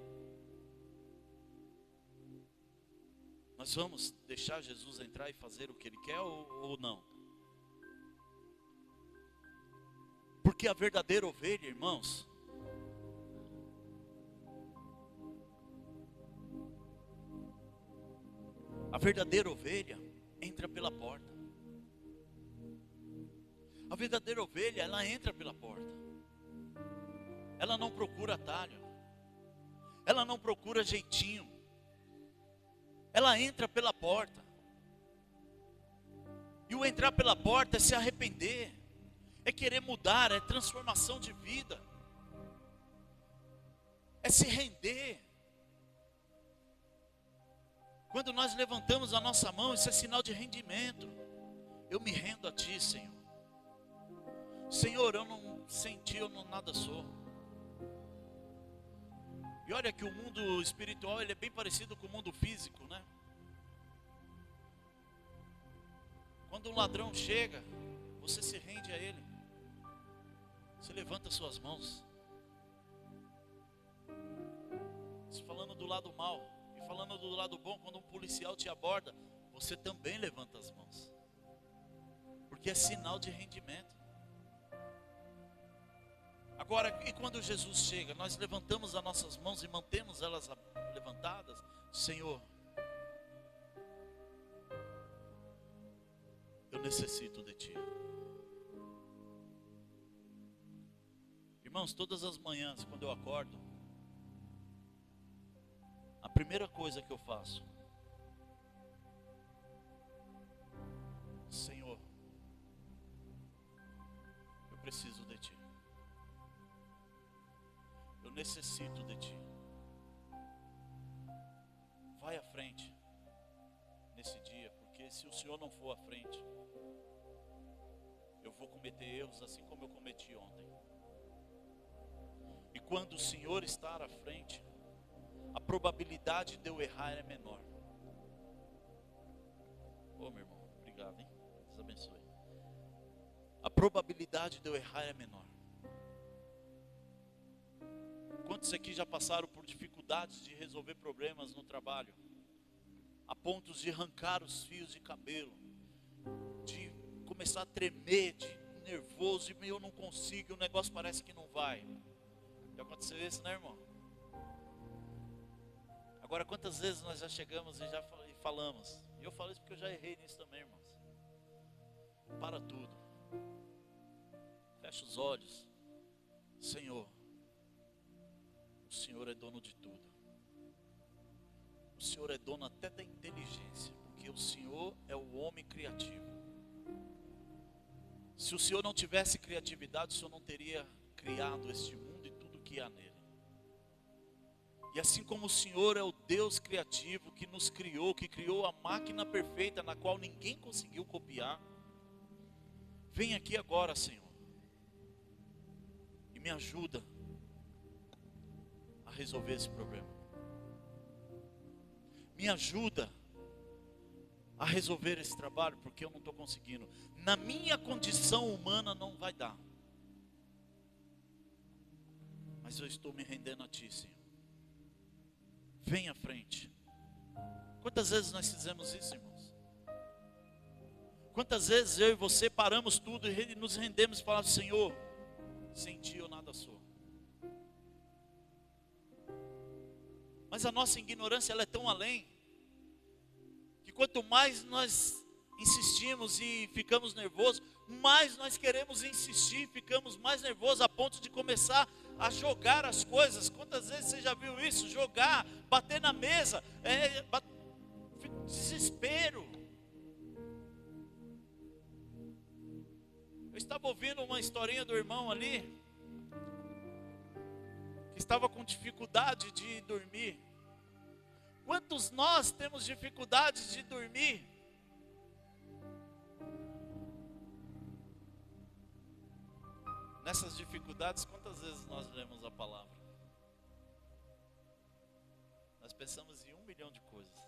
Nós vamos deixar Jesus entrar e fazer o que Ele quer ou não? Porque a verdadeira ovelha, irmãos, a verdadeira ovelha entra pela porta. A verdadeira ovelha, ela entra pela porta. Ela não procura atalho. Ela não procura jeitinho. Ela entra pela porta. E o entrar pela porta é se arrepender. É querer mudar, é transformação de vida. É se render. Quando nós levantamos a nossa mão, isso é sinal de rendimento. Eu me rendo a Ti, Senhor. Senhor, eu não senti, eu não nada sou. E olha que o mundo espiritual ele é bem parecido com o mundo físico, né? Quando um ladrão chega, você se rende a ele. Você levanta suas mãos. Falando do lado mal e falando do lado bom, quando um policial te aborda, você também levanta as mãos. Porque é sinal de rendimento. Agora, e quando Jesus chega, nós levantamos as nossas mãos e mantemos elas levantadas. Senhor, eu necessito de Ti. Irmãos, todas as manhãs, quando eu acordo, a primeira coisa que eu faço, Senhor, eu preciso de Ti. Eu necessito de Ti. vai à frente nesse dia, porque se o Senhor não for à frente, eu vou cometer erros assim como eu cometi ontem. E quando o Senhor está à frente, a probabilidade de eu errar é menor. Ô meu irmão, obrigado, hein? Deus abençoe. A probabilidade de eu errar é menor. Quantos aqui já passaram por dificuldades de resolver problemas no trabalho? A pontos de arrancar os fios de cabelo, de começar a tremer, de nervoso, e eu não consigo, o negócio parece que não vai. Já aconteceu isso, né, irmão? Agora, quantas vezes nós já chegamos e já falamos? E eu falo isso porque eu já errei nisso também, irmãos. Para tudo. Fecha os olhos. Senhor, o Senhor é dono de tudo. O Senhor é dono até da inteligência, porque o Senhor é o homem criativo. Se o Senhor não tivesse criatividade, o Senhor não teria criado este mundo e tudo que há nele. E assim como o Senhor é o Deus criativo que nos criou, que criou a máquina perfeita na qual ninguém conseguiu copiar, vem aqui agora, Senhor, e me ajuda a resolver esse problema. Me ajuda a resolver esse trabalho, porque eu não estou conseguindo. Na minha condição humana não vai dar. Mas eu estou me rendendo a Ti, Senhor. Vem à frente. Quantas vezes nós fizemos isso, irmãos? Quantas vezes eu e você paramos tudo e nos rendemos e falamos: Senhor, sem Ti eu nada sou. Mas a nossa ignorância, ela é tão além, que quanto mais nós insistimos e ficamos nervosos, mais nós queremos insistir, ficamos mais nervosos a ponto de começar a jogar as coisas. Quantas vezes você já viu isso? Jogar, bater na mesa, desespero. Eu estava ouvindo uma historinha do irmão ali, que estava com dificuldade de dormir. Quantos nós temos dificuldades de dormir? Nessas dificuldades, quantas vezes nós lemos a palavra? Nós pensamos em 1 milhão de coisas,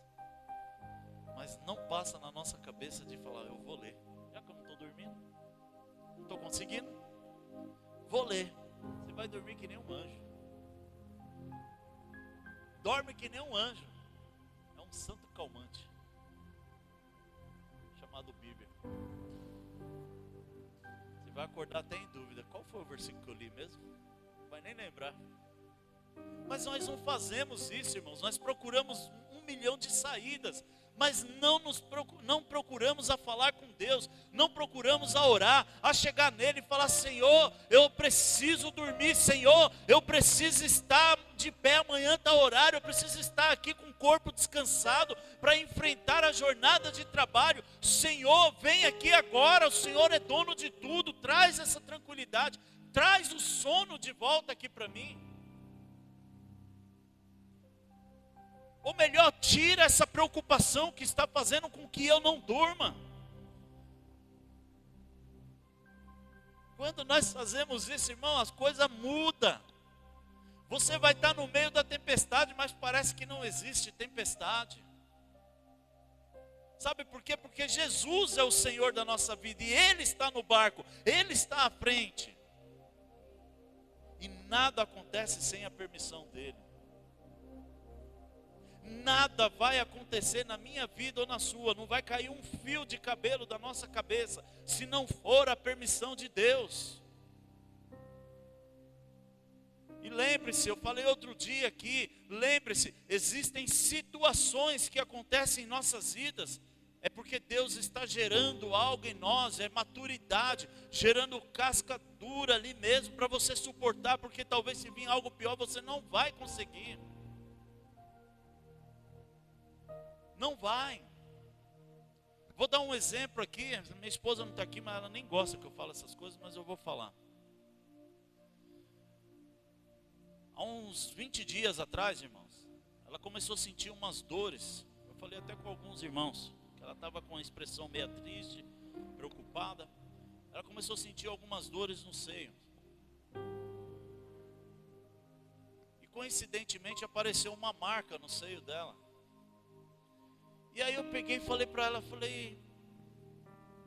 mas não passa na nossa cabeça de falar: eu vou ler. Já que eu não estou dormindo, não estou conseguindo, vou ler. Você vai dormir que nem um anjo. Dorme que nem um anjo. É um santo calmante chamado Bíblia. Você vai acordar até em dúvida: qual foi o versículo que eu li mesmo? Não vai nem lembrar. Mas nós não fazemos isso, irmãos. Nós procuramos 1 milhão de saídas, mas não procuramos a falar com Deus, não procuramos a orar, a chegar nele e falar: Senhor, eu preciso dormir, Senhor, eu preciso estar de pé amanhã, está horário, eu preciso estar aqui com o corpo descansado para enfrentar a jornada de trabalho. Senhor, vem aqui agora, o Senhor é dono de tudo, traz essa tranquilidade, traz o sono de volta aqui para mim. Ou melhor, tira essa preocupação que está fazendo com que eu não durma. Quando nós fazemos isso, irmão, as coisas mudam. Você vai estar no meio da tempestade, mas parece que não existe tempestade. Sabe por quê? Porque Jesus é o Senhor da nossa vida e Ele está no barco, Ele está à frente. E nada acontece sem a permissão dEle. Nada vai acontecer na minha vida ou na sua, não vai cair um fio de cabelo da nossa cabeça, se não for a permissão de Deus. E lembre-se, eu falei outro dia aqui, lembre-se, existem situações que acontecem em nossas vidas, é porque Deus está gerando algo em nós, é maturidade, gerando casca dura ali mesmo, para você suportar, porque talvez se vir algo pior, você não vai conseguir. Não vai. Vou dar um exemplo aqui. Minha esposa não está aqui, mas ela nem gosta que eu fale essas coisas, mas eu vou falar. Há uns 20 dias atrás, irmãos, ela ela começou a sentir umas dores. Eu falei até com alguns irmãos, que ela estava com uma expressão meio triste, preocupada. Ela começou a sentir algumas dores no seio. E coincidentemente apareceu uma marca no seio dela. E aí eu peguei e falei para ela, falei,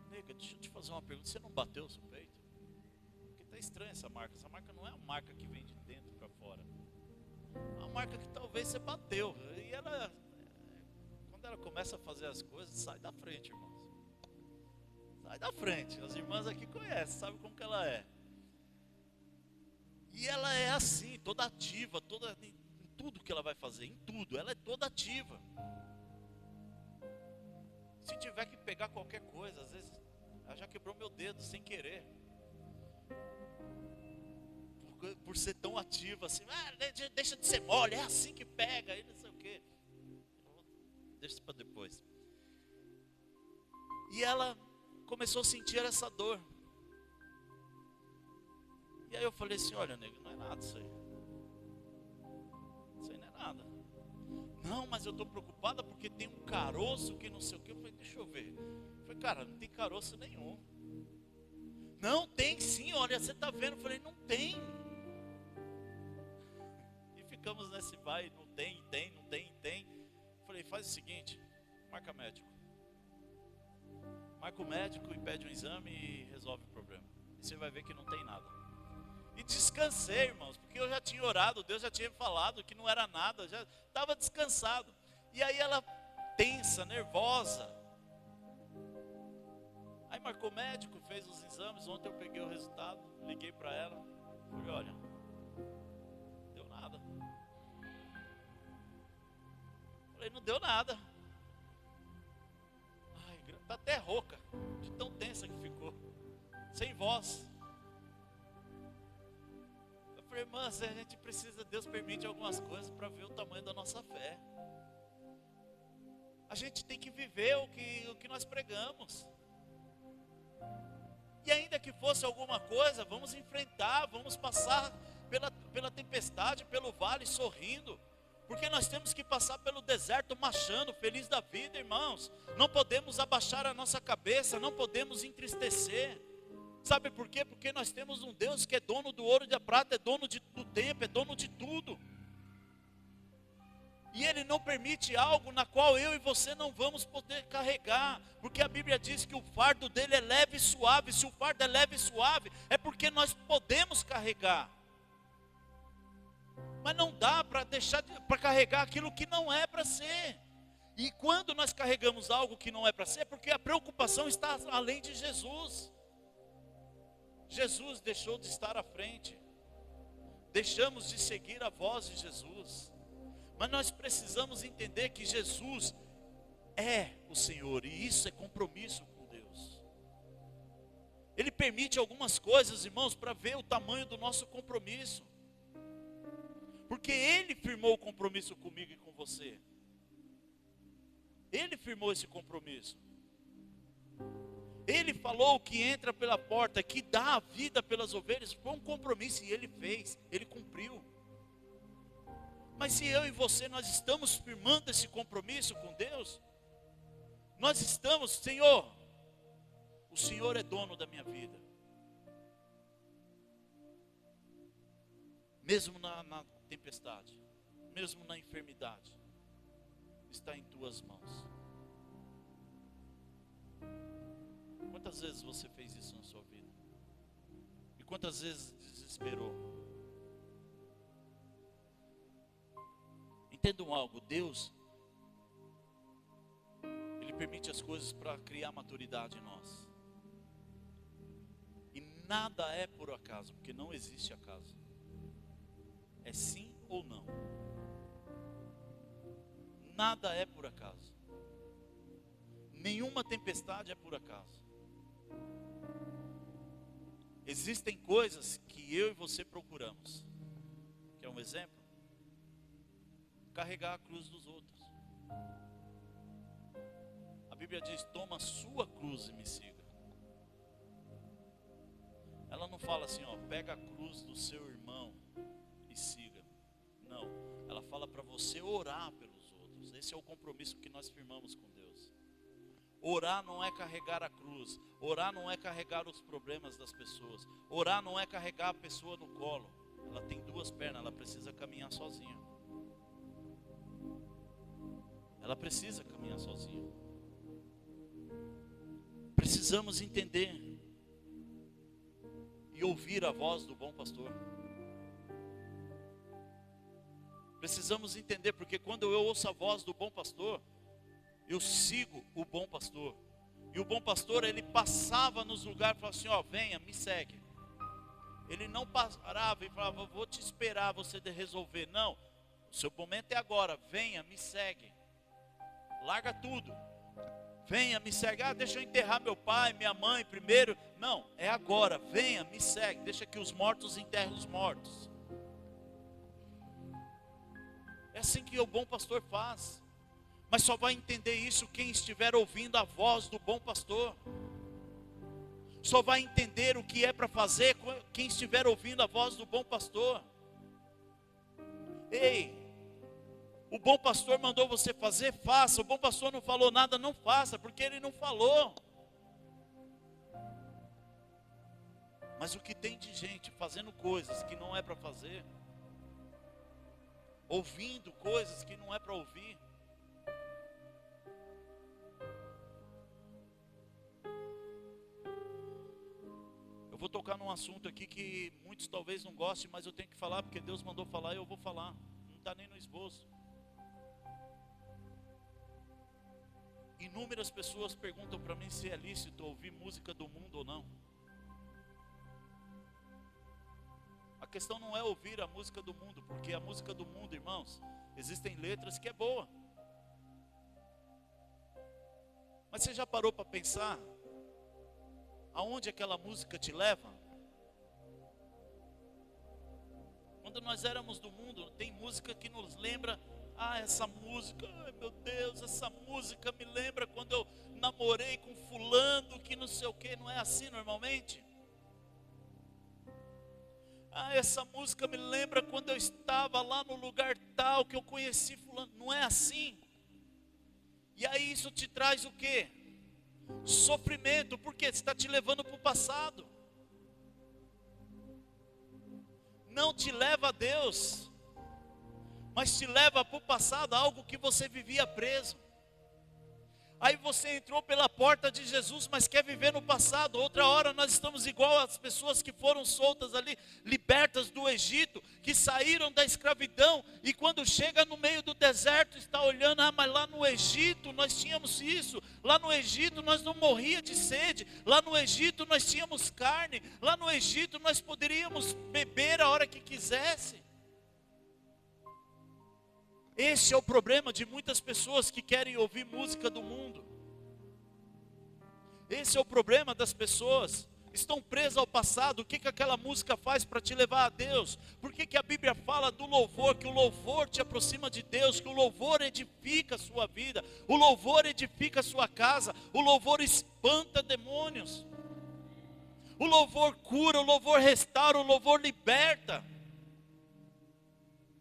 nega, deixa eu te fazer uma pergunta, você não bateu o seu peito? Porque tá estranha essa marca não é uma marca que vem de dentro para fora. É uma marca que talvez você bateu. E ela, quando ela começa a fazer as coisas, sai da frente, irmãos. Sai da frente, as irmãs aqui conhecem, sabem como que ela é. E ela é assim, toda ativa, toda, em tudo que ela vai fazer, em tudo, ela é toda ativa. Se tiver que pegar qualquer coisa, às vezes, ela já quebrou meu dedo sem querer. Por ser tão ativa assim, deixa de ser mole, é assim que pega, e não sei o quê. Deixa isso para depois. E ela começou a sentir essa dor. E aí eu falei assim, olha, nego, não é nada isso aí. Isso aí não é nada. Não, mas eu estou preocupada porque tem um caroço que não sei o que. Eu falei, deixa eu ver. Eu falei, cara, não tem caroço nenhum. Não, tem sim, olha, você está vendo. Eu falei, não tem. E ficamos nesse vai, não tem, tem, não tem, tem. Eu falei, faz o seguinte, marca médico. Marca o médico e pede um exame e resolve o problema. E você vai ver que não tem nada. E descansei, irmãos, porque eu já tinha orado, Deus já tinha falado que não era nada, já estava descansado. E aí ela tensa, nervosa. Aí marcou o médico, fez os exames. Ontem eu peguei o resultado, liguei para ela. Falei, olha, não deu nada. Falei, não deu nada. Ai, tá até rouca, de tão tensa que ficou, sem voz. Eu falei, irmãs, a gente precisa, Deus permite algumas coisas para ver o tamanho da nossa fé. A gente tem que viver o que nós pregamos. E ainda que fosse alguma coisa, vamos enfrentar, vamos passar pela tempestade, pelo vale sorrindo. Porque nós temos que passar pelo deserto marchando, feliz da vida, irmãos. Não podemos abaixar a nossa cabeça, não podemos entristecer. Sabe por quê? Porque nós temos um Deus que é dono do ouro e da prata, é dono do tempo, é dono de tudo. E Ele não permite algo na qual eu e você não vamos poder carregar. Porque a Bíblia diz que o fardo dele é leve e suave. Se o fardo é leve e suave, é porque nós podemos carregar. Mas não dá para deixar para carregar aquilo que não é para ser. E quando nós carregamos algo que não é para ser, é porque a preocupação está além de Jesus. Jesus deixou de estar à frente. Deixamos de seguir a voz de Jesus. Mas nós precisamos entender que Jesus é o Senhor. E isso é compromisso com Deus. Ele permite algumas coisas, irmãos, para ver o tamanho do nosso compromisso. Porque Ele firmou o compromisso comigo e com você. Ele firmou esse compromisso. Ele falou que entra pela porta, que dá a vida pelas ovelhas. Foi um compromisso e Ele fez, Ele cumpriu. Mas se eu e você, nós estamos firmando esse compromisso com Deus, nós estamos, Senhor, o Senhor é dono da minha vida. Mesmo na tempestade, mesmo na enfermidade, está em tuas mãos. Quantas vezes você fez isso na sua vida? E quantas vezes desesperou? Entendam algo, Deus, Ele permite as coisas para criar maturidade em nós. E nada é por acaso, porque não existe acaso. É sim ou não. Nada é por acaso. Nenhuma tempestade é por acaso. Existem coisas que eu e você procuramos. Quer um exemplo? Carregar a cruz dos outros. A Bíblia diz, toma a sua cruz e me siga. Ela não fala assim, ó, pega a cruz do seu irmão e siga. Não, ela fala para você orar pelos outros. Esse é o compromisso que nós firmamos com Deus. Orar não é carregar a cruz. Orar não é carregar os problemas das pessoas. Orar não é carregar a pessoa no colo. Ela tem duas pernas, ela precisa caminhar sozinha. Ela precisa caminhar sozinha. Precisamos entender e ouvir a voz do bom pastor. Precisamos entender, porque quando eu ouço a voz do bom pastor, eu sigo o bom pastor. E o bom pastor, ele passava nos lugares e falava assim, ó, venha, me segue. Ele não parava e falava, vou te esperar você resolver. Não, o seu momento é agora, venha, me segue. Larga tudo. Venha, me segue. Ah, deixa eu enterrar meu pai, minha mãe primeiro. Não, é agora, venha, me segue. Deixa que os mortos enterrem os mortos. É assim que o bom pastor faz. Mas só vai entender isso quem estiver ouvindo a voz do bom pastor. Só vai entender o que é para fazer quem estiver ouvindo a voz do bom pastor. Ei, o bom pastor mandou você fazer, faça. O bom pastor não falou nada, não faça, porque ele não falou. Mas o que tem de gente fazendo coisas que não é para fazer, ouvindo coisas que não é para ouvir. Eu vou tocar num assunto aqui que muitos talvez não gostem, mas eu tenho que falar porque Deus mandou falar e eu vou falar. Não está nem no esboço. Inúmeras pessoas perguntam para mim se é lícito ouvir música do mundo ou não. A questão não é ouvir a música do mundo, porque a música do mundo, irmãos, existem letras que é boa. Mas você já parou para pensar aonde aquela música te leva? Quando nós éramos do mundo, tem música que nos lembra, essa música, ai meu Deus, essa música me lembra quando eu namorei com fulano, que não sei o que, não é assim normalmente? Essa música me lembra quando eu estava lá no lugar tal, que eu conheci fulano, não é assim? E aí isso te traz o quê? Sofrimento, porque está te levando para o passado. Não te leva a Deus, mas te leva para o passado, algo que você vivia preso. Aí você entrou pela porta de Jesus, mas quer viver no passado. Outra hora nós estamos igual às pessoas que foram soltas ali, libertas do Egito, que saíram da escravidão, e quando chega no meio do deserto, está olhando, mas lá no Egito nós tínhamos isso, lá no Egito nós não morria de sede, lá no Egito nós tínhamos carne, lá no Egito nós poderíamos beber a hora que quisesse. Esse é o problema de muitas pessoas que querem ouvir música do mundo. Esse é o problema das pessoas. Estão presas ao passado. O que aquela música faz para te levar a Deus? Por que a Bíblia fala do louvor? Que o louvor te aproxima de Deus. Que o louvor edifica a sua vida. O louvor edifica a sua casa. O louvor espanta demônios. O louvor cura, o louvor restaura, o louvor liberta.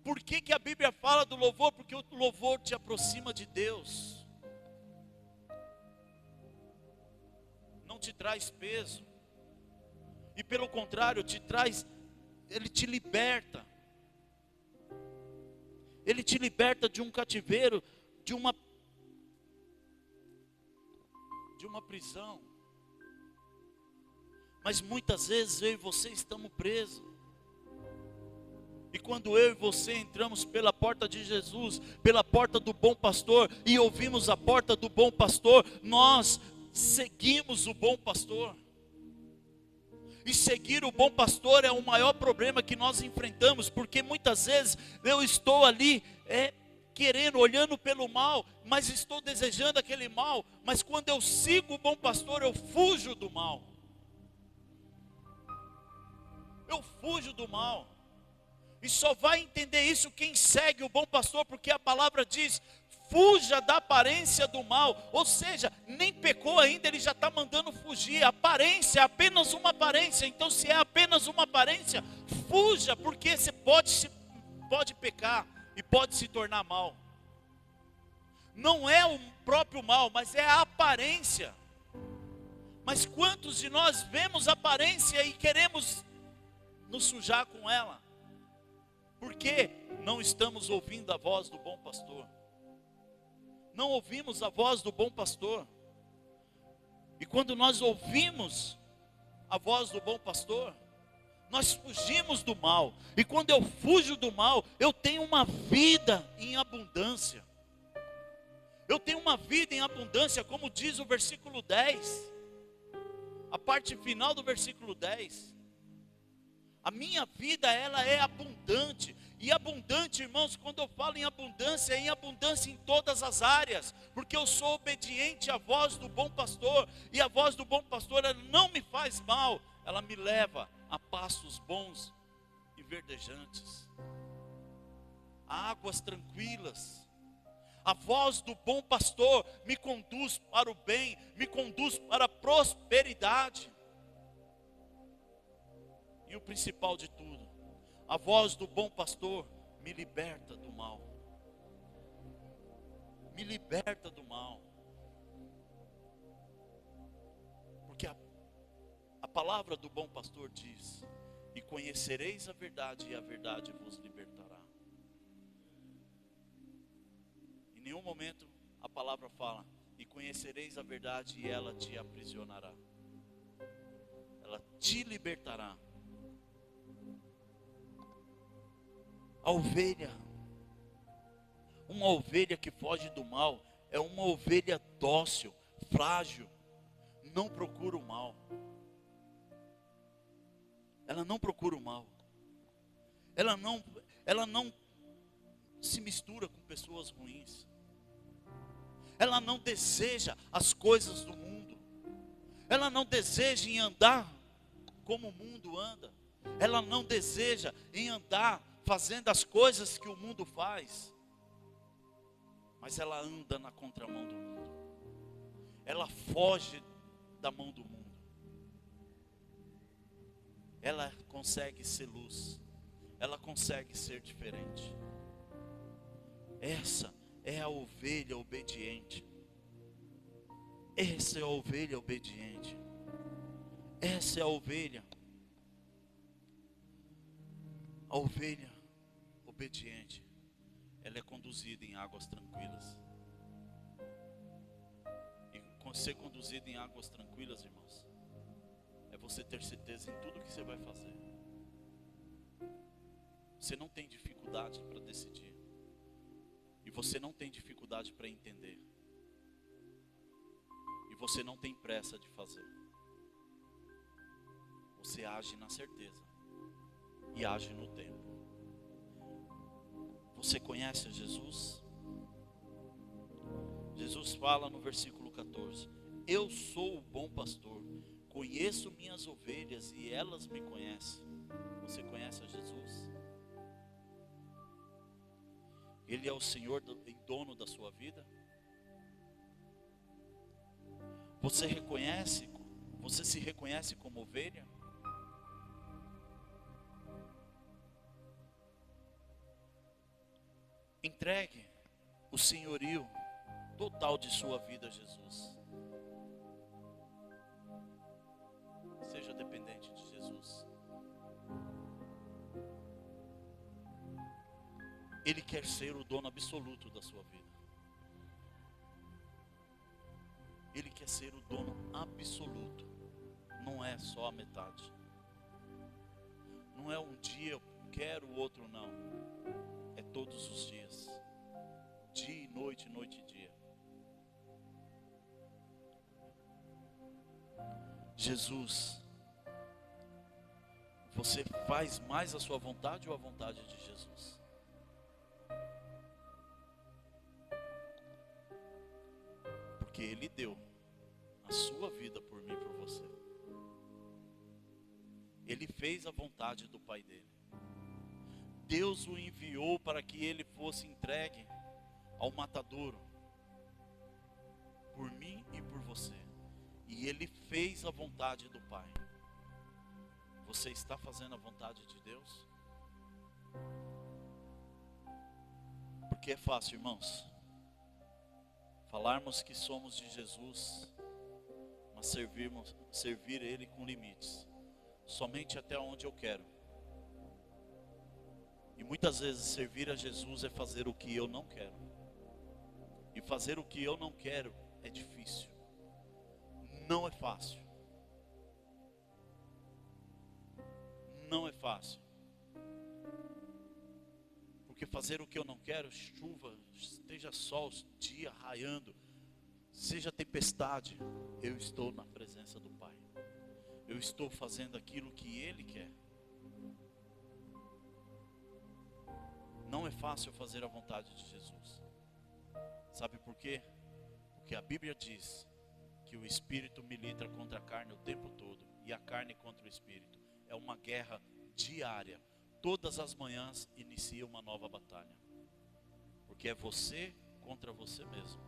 Por que a Bíblia fala do louvor? Porque o louvor te aproxima de Deus. Não te traz peso. E pelo contrário, ele te liberta. Ele te liberta de um cativeiro, de uma prisão. Mas muitas vezes eu e você estamos presos. E quando eu e você entramos pela porta de Jesus, pela porta do bom pastor, e ouvimos a porta do bom pastor, nós seguimos o bom pastor. E seguir o bom pastor é o maior problema que nós enfrentamos, porque muitas vezes eu estou ali querendo, olhando pelo mal, mas estou desejando aquele mal, mas quando eu sigo o bom pastor, eu fujo do mal. Eu fujo do mal. E só vai entender isso quem segue o bom pastor, porque a palavra diz, fuja da aparência do mal. Ou seja, nem pecou ainda, ele já está mandando fugir. A aparência é apenas uma aparência. Então se é apenas uma aparência, fuja, porque você pode pecar. e pode se tornar mal. Não é o próprio mal, mas é a aparência. Mas quantos de nós vemos a aparência e queremos nos sujar com ela? Porque não estamos ouvindo a voz do bom pastor. Não ouvimos a voz do bom pastor. E quando nós ouvimos a voz do bom pastor, nós fugimos do mal. E quando eu fujo do mal, eu tenho uma vida em abundância. Eu tenho uma vida em abundância, como diz o versículo 10. A parte final do versículo 10. A minha vida, ela é abundante. E abundante, irmãos, quando eu falo em abundância, é em abundância em todas as áreas. Porque eu sou obediente à voz do bom pastor. E a voz do bom pastor, ela não me faz mal. Ela me leva a pastos bons e verdejantes, a águas tranquilas. A voz do bom pastor me conduz para o bem, me conduz para a prosperidade. E o principal de tudo, a voz do bom pastor me liberta do mal. Me liberta do mal. Porque a palavra do bom pastor diz: e conhecereis a verdade, e a verdade vos libertará. Em nenhum momento a palavra fala: e conhecereis a verdade, e ela te aprisionará. Ela te libertará. A ovelha, uma ovelha que foge do mal, é uma ovelha dócil, frágil, não procura o mal. Ela não procura o mal. Ela não se mistura com pessoas ruins. Ela não deseja as coisas do mundo. Ela não deseja em andar como o mundo anda. Ela não deseja em andar fazendo as coisas que o mundo faz. Mas ela anda na contramão do mundo. Ela foge da mão do mundo. Ela consegue ser luz. Ela consegue ser diferente. Essa é a ovelha obediente. Essa é a ovelha obediente. Essa é a ovelha. A ovelha obediente, ela é conduzida em águas tranquilas. E ser conduzida em águas tranquilas, irmãos, é você ter certeza em tudo que você vai fazer. Você não tem dificuldade para decidir. E você não tem dificuldade para entender. E você não tem pressa de fazer. Você age na certeza. E age no tempo. Você conhece a Jesus? Jesus fala no versículo 14: eu sou o bom pastor, conheço minhas ovelhas e elas me conhecem. Você conhece a Jesus? Ele é o Senhor e dono da sua vida? Você se reconhece como ovelha? Entregue o senhorio total de sua vida a Jesus. Seja dependente de Jesus. Ele quer ser o dono absoluto da sua vida. Ele quer ser o dono absoluto. Não é só a metade. Não é um dia eu quero, o outro não. É todos os dias. Dia e noite, noite e dia. Jesus, você faz mais a sua vontade ou a vontade de Jesus? Porque Ele deu a sua vida por mim e por você. Ele fez a vontade do Pai dele. Deus o enviou para que ele fosse entregue ao matadouro, por mim e por você. E ele fez a vontade do Pai. Você está fazendo a vontade de Deus? Porque é fácil, irmãos, falarmos que somos de Jesus, mas servir Ele com limites, somente até onde eu quero. E muitas vezes servir a Jesus é fazer o que eu não quero. E fazer o que eu não quero é difícil. Não é fácil. Não é fácil. Porque fazer o que eu não quero, chuva, esteja sol, dia raiando, seja tempestade, eu estou na presença do Pai. Eu estou fazendo aquilo que Ele quer. Não é fácil fazer a vontade de Jesus. Sabe por quê? Porque a Bíblia diz que o Espírito milita contra a carne o tempo todo, e a carne contra o Espírito. É uma guerra diária. Todas as manhãs inicia uma nova batalha. Porque é você contra você mesmo.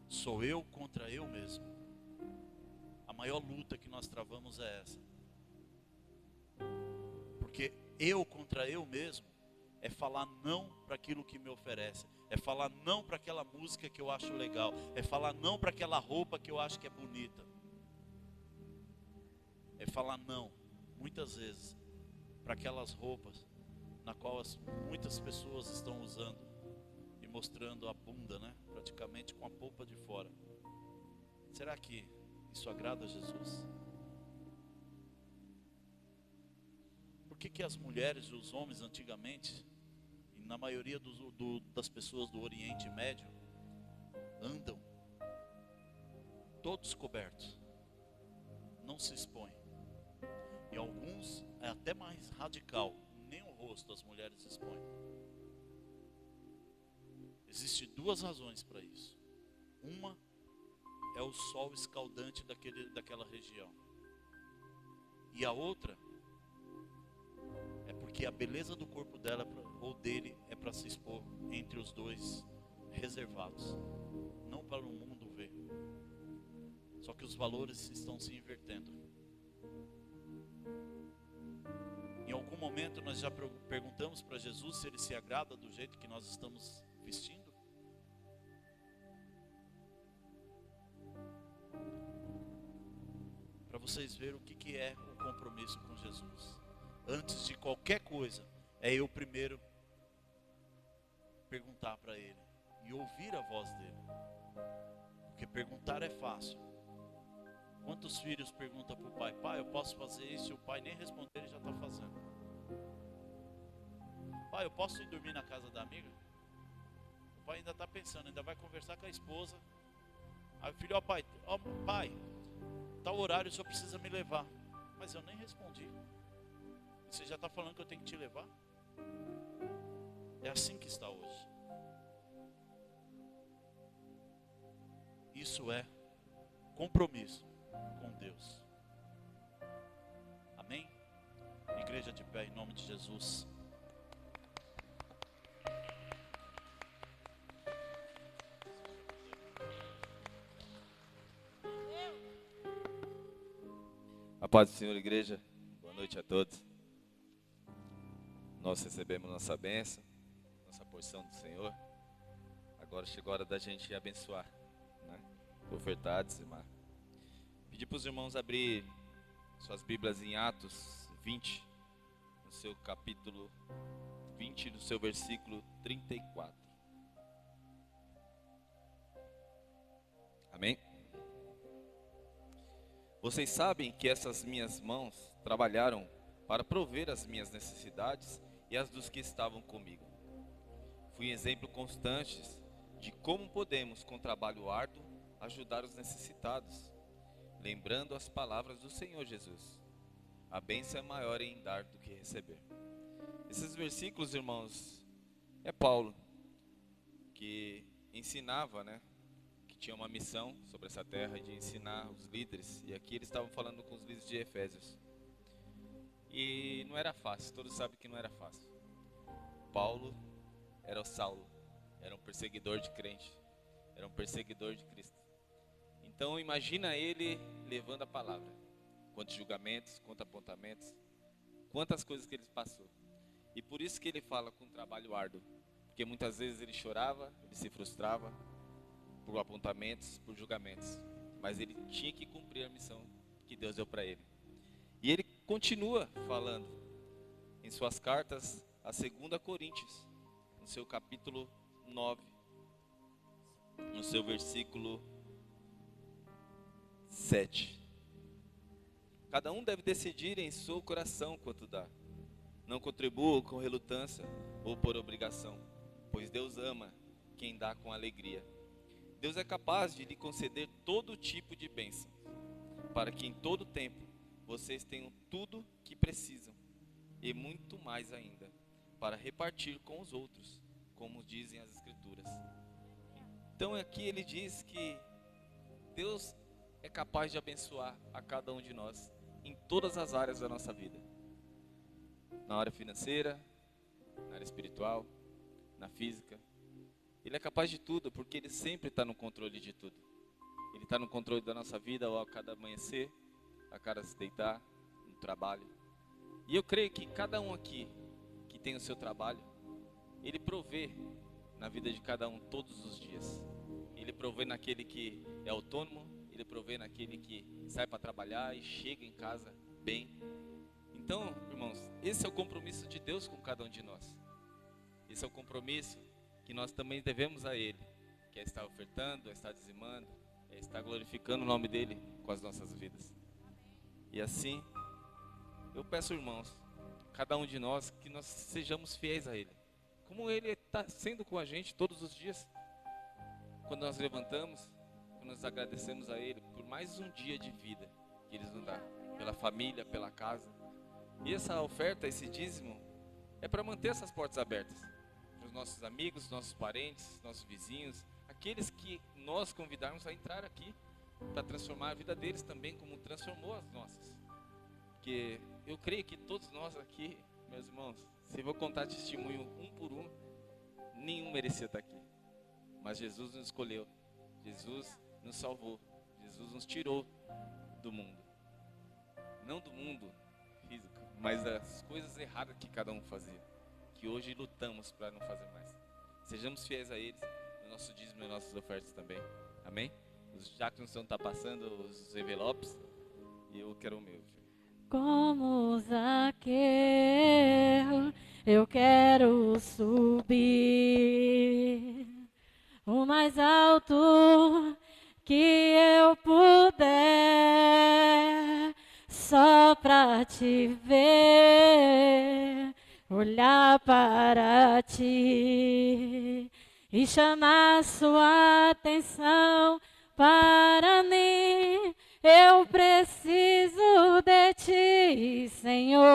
Sou eu contra eu mesmo. A maior luta que nós travamos é essa. Porque eu contra eu mesmo é falar não para aquilo que me oferece. É falar não para aquela música que eu acho legal. É falar não para aquela roupa que eu acho que é bonita. É falar não, muitas vezes, para aquelas roupas na qual muitas pessoas estão usando e mostrando a bunda, né? Praticamente com a polpa de fora. Será que isso agrada a Jesus? Por que as mulheres e os homens antigamente, e na maioria das pessoas do Oriente Médio, andam todos cobertos, não se expõem? E alguns é até mais radical, nem o rosto as mulheres expõem. Existem duas razões para isso. Uma é o sol escaldante daquela região. E a outra é porque a beleza do corpo dela ou dele é para se expor entre os dois reservados, não para o mundo ver. Só que os valores estão se invertendo. Em algum momento nós já perguntamos para Jesus se Ele se agrada do jeito que nós estamos vestindo? Para vocês verem o que é o compromisso com Jesus. Antes de qualquer coisa, é eu primeiro perguntar para Ele e ouvir a voz dEle. Porque perguntar é fácil. Quantos filhos perguntam para o pai: pai, eu posso fazer isso? E o pai nem responder, ele já está fazendo. Pai, eu posso ir dormir na casa da amiga? O pai ainda está pensando, ainda vai conversar com a esposa. Aí o filho: pai, tal horário o senhor precisa me levar. Mas eu nem respondi. E você já está falando que eu tenho que te levar? É assim que está hoje. Isso é compromisso com Deus. Amém? Igreja de pé, em nome de Jesus. A paz do Senhor, igreja. Boa noite a todos. Nós recebemos nossa bênção, nossa porção do Senhor. Agora chegou a hora da gente abençoar, né? Ofertar, dizimar. Pedir para os irmãos abrir suas Bíblias em Atos 20, no seu capítulo 20, no seu versículo 34. Amém? Vocês sabem que essas minhas mãos trabalharam para prover as minhas necessidades e as dos que estavam comigo. Fui exemplo constante de como podemos, com trabalho árduo, ajudar os necessitados, lembrando as palavras do Senhor Jesus: a bênção é maior em dar do que receber. Esses versículos, irmãos, é Paulo que ensinava, né? Que tinha uma missão sobre essa terra de ensinar os líderes. E aqui eles estavam falando com os líderes de Efésios. E não era fácil, todos sabem que não era fácil. Paulo era o Saulo, era um perseguidor de crente, era um perseguidor de Cristo. Então imagina ele levando a palavra. Quantos julgamentos, quantos apontamentos, quantas coisas que ele passou. E por isso que ele fala com trabalho árduo. Porque muitas vezes ele chorava, ele se frustrava por apontamentos, por julgamentos. Mas ele tinha que cumprir a missão que Deus deu para ele. E ele continua falando em suas cartas a 2 Coríntios, no seu capítulo 9, no seu versículo 7. Cada um deve decidir em seu coração quanto dá. Não contribua com relutância ou por obrigação, pois Deus ama quem dá com alegria. Deus é capaz de lhe conceder todo tipo de bênção, para que em todo tempo vocês tenham tudo que precisam, e muito mais ainda, para repartir com os outros, como dizem as Escrituras. Então aqui ele diz que Deus é capaz de abençoar a cada um de nós, em todas as áreas da nossa vida. Na área financeira, na área espiritual, na física. Ele é capaz de tudo, porque Ele sempre está no controle de tudo. Ele está no controle da nossa vida, ao cada amanhecer, a cada se deitar, no trabalho. E eu creio que cada um aqui, que tem o seu trabalho, Ele provê na vida de cada um todos os dias. Ele provê naquele que é autônomo, Ele provê naquele que sai para trabalhar e chega em casa bem. Então, irmãos, esse é o compromisso de Deus com cada um de nós. Esse é o compromisso que nós também devemos a Ele, que é estar ofertando, é estar dizimando, é estar glorificando o nome dEle com as nossas vidas. E assim, eu peço, irmãos, cada um de nós, que nós sejamos fiéis a Ele, como Ele está sendo com a gente todos os dias. Quando nós levantamos, quando nós agradecemos a Ele por mais um dia de vida que Ele nos dá, pela família, pela casa. E essa oferta, esse dízimo, é para manter essas portas abertas para os nossos amigos, nossos parentes, nossos vizinhos, aqueles que nós convidarmos a entrar aqui, para transformar a vida deles também, como transformou as nossas. Porque eu creio que todos nós aqui, meus irmãos, se eu vou contar testemunho um por um, nenhum merecia estar aqui. Mas Jesus nos escolheu, Jesus nos salvou, Jesus nos tirou do mundo. Não do mundo físico, mas das coisas erradas que cada um fazia, que hoje lutamos para não fazer mais. Sejamos fiéis a eles, no nosso dízimo e nossas ofertas também. Amém? Os diáconos estão passando os envelopes e eu quero o meu. Como Zaqueu, eu quero subir o mais alto que eu puder, só pra te ver, olhar para ti e chamar sua atenção para mim. Eu preciso de ti, Senhor.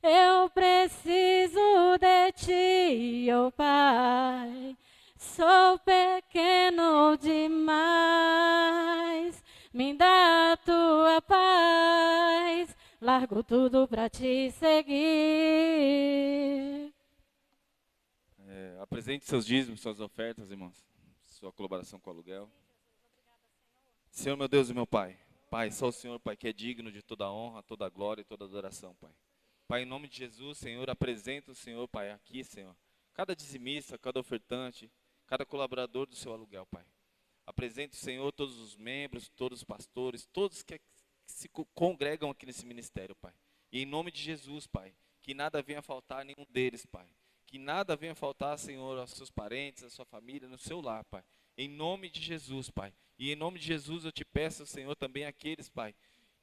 Eu preciso de ti, oh Pai. Sou pequeno demais. Me dá a tua paz. Largo tudo para te seguir. Apresente seus dízimos, suas ofertas, irmãos. Sua colaboração com o aluguel. Senhor, meu Deus e meu Pai. Pai, só o Senhor, Pai, que é digno de toda honra, toda glória e toda adoração, Pai. Pai, em nome de Jesus, Senhor, apresenta o Senhor, Pai, aqui, Senhor. Cada dizimista, cada ofertante, cada colaborador do seu aluguel, Pai. Apresenta o Senhor todos os membros, todos os pastores, todos que se congregam aqui nesse ministério, Pai. E em nome de Jesus, Pai, que nada venha faltar a nenhum deles, Pai. Que nada venha faltar, Senhor, aos seus parentes, à sua família, no seu lar, Pai. Em nome de Jesus, Pai. E em nome de Jesus eu te peço, Senhor, também aqueles, Pai,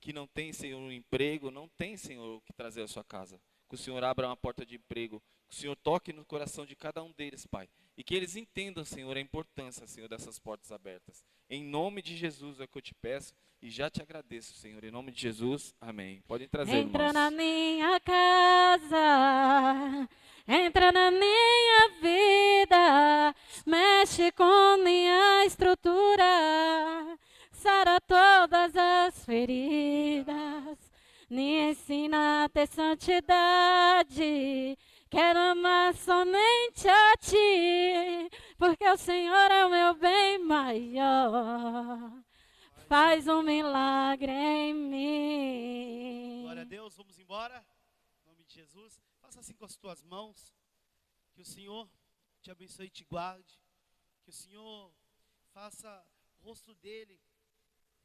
que não têm, Senhor, um emprego, não têm, Senhor, o que trazer à sua casa. Que o Senhor abra uma porta de emprego, que o Senhor toque no coração de cada um deles, Pai. E que eles entendam, Senhor, a importância, Senhor, dessas portas abertas. Em nome de Jesus é o que eu te peço e já te agradeço, Senhor. Em nome de Jesus, amém. Podem trazer, Entra irmãos. na minha casa, entra na minha vida, mexe com minha estrutura, sara todas as feridas, me ensina a ter santidade. Quero amar somente a ti, porque o Senhor é o meu bem maior. Faz um milagre em mim. Glória a Deus, vamos embora. Em nome de Jesus. Faça assim com as tuas mãos. Que o Senhor te abençoe e te guarde. Que o Senhor faça o rosto dele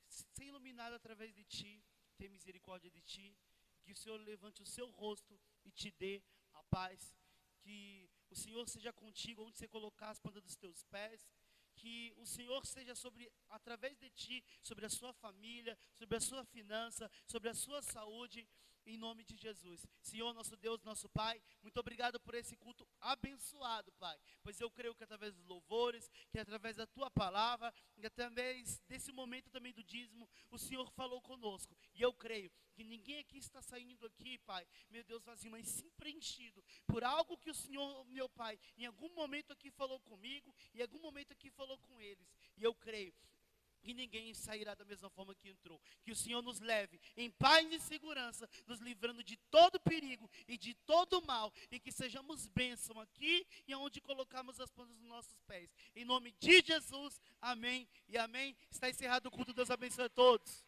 ser iluminado através de ti, ter misericórdia de ti. Que o Senhor levante o seu rosto e te dê a paz. Que o Senhor seja contigo onde você colocar as plantas dos teus pés. Que o Senhor seja através de ti, sobre a sua família, sobre a sua finança, sobre a sua saúde, em nome de Jesus. Senhor, nosso Deus, nosso Pai, muito obrigado por esse culto abençoado, Pai. Pois eu creio que através dos louvores, que através da Tua palavra, e através desse momento também do dízimo, o Senhor falou conosco. E eu creio que ninguém aqui está saindo aqui, Pai, meu Deus, vazio, mas sim preenchido por algo que o Senhor, meu Pai, em algum momento aqui falou comigo, e em algum momento aqui falou com eles. E eu creio que ninguém sairá da mesma forma que entrou. Que o Senhor nos leve em paz e segurança, nos livrando de todo perigo e de todo mal, e que sejamos bênção aqui e onde colocarmos as plantas dos nossos pés. Em nome de Jesus, amém e amém. Está encerrado o culto, Deus abençoe a todos.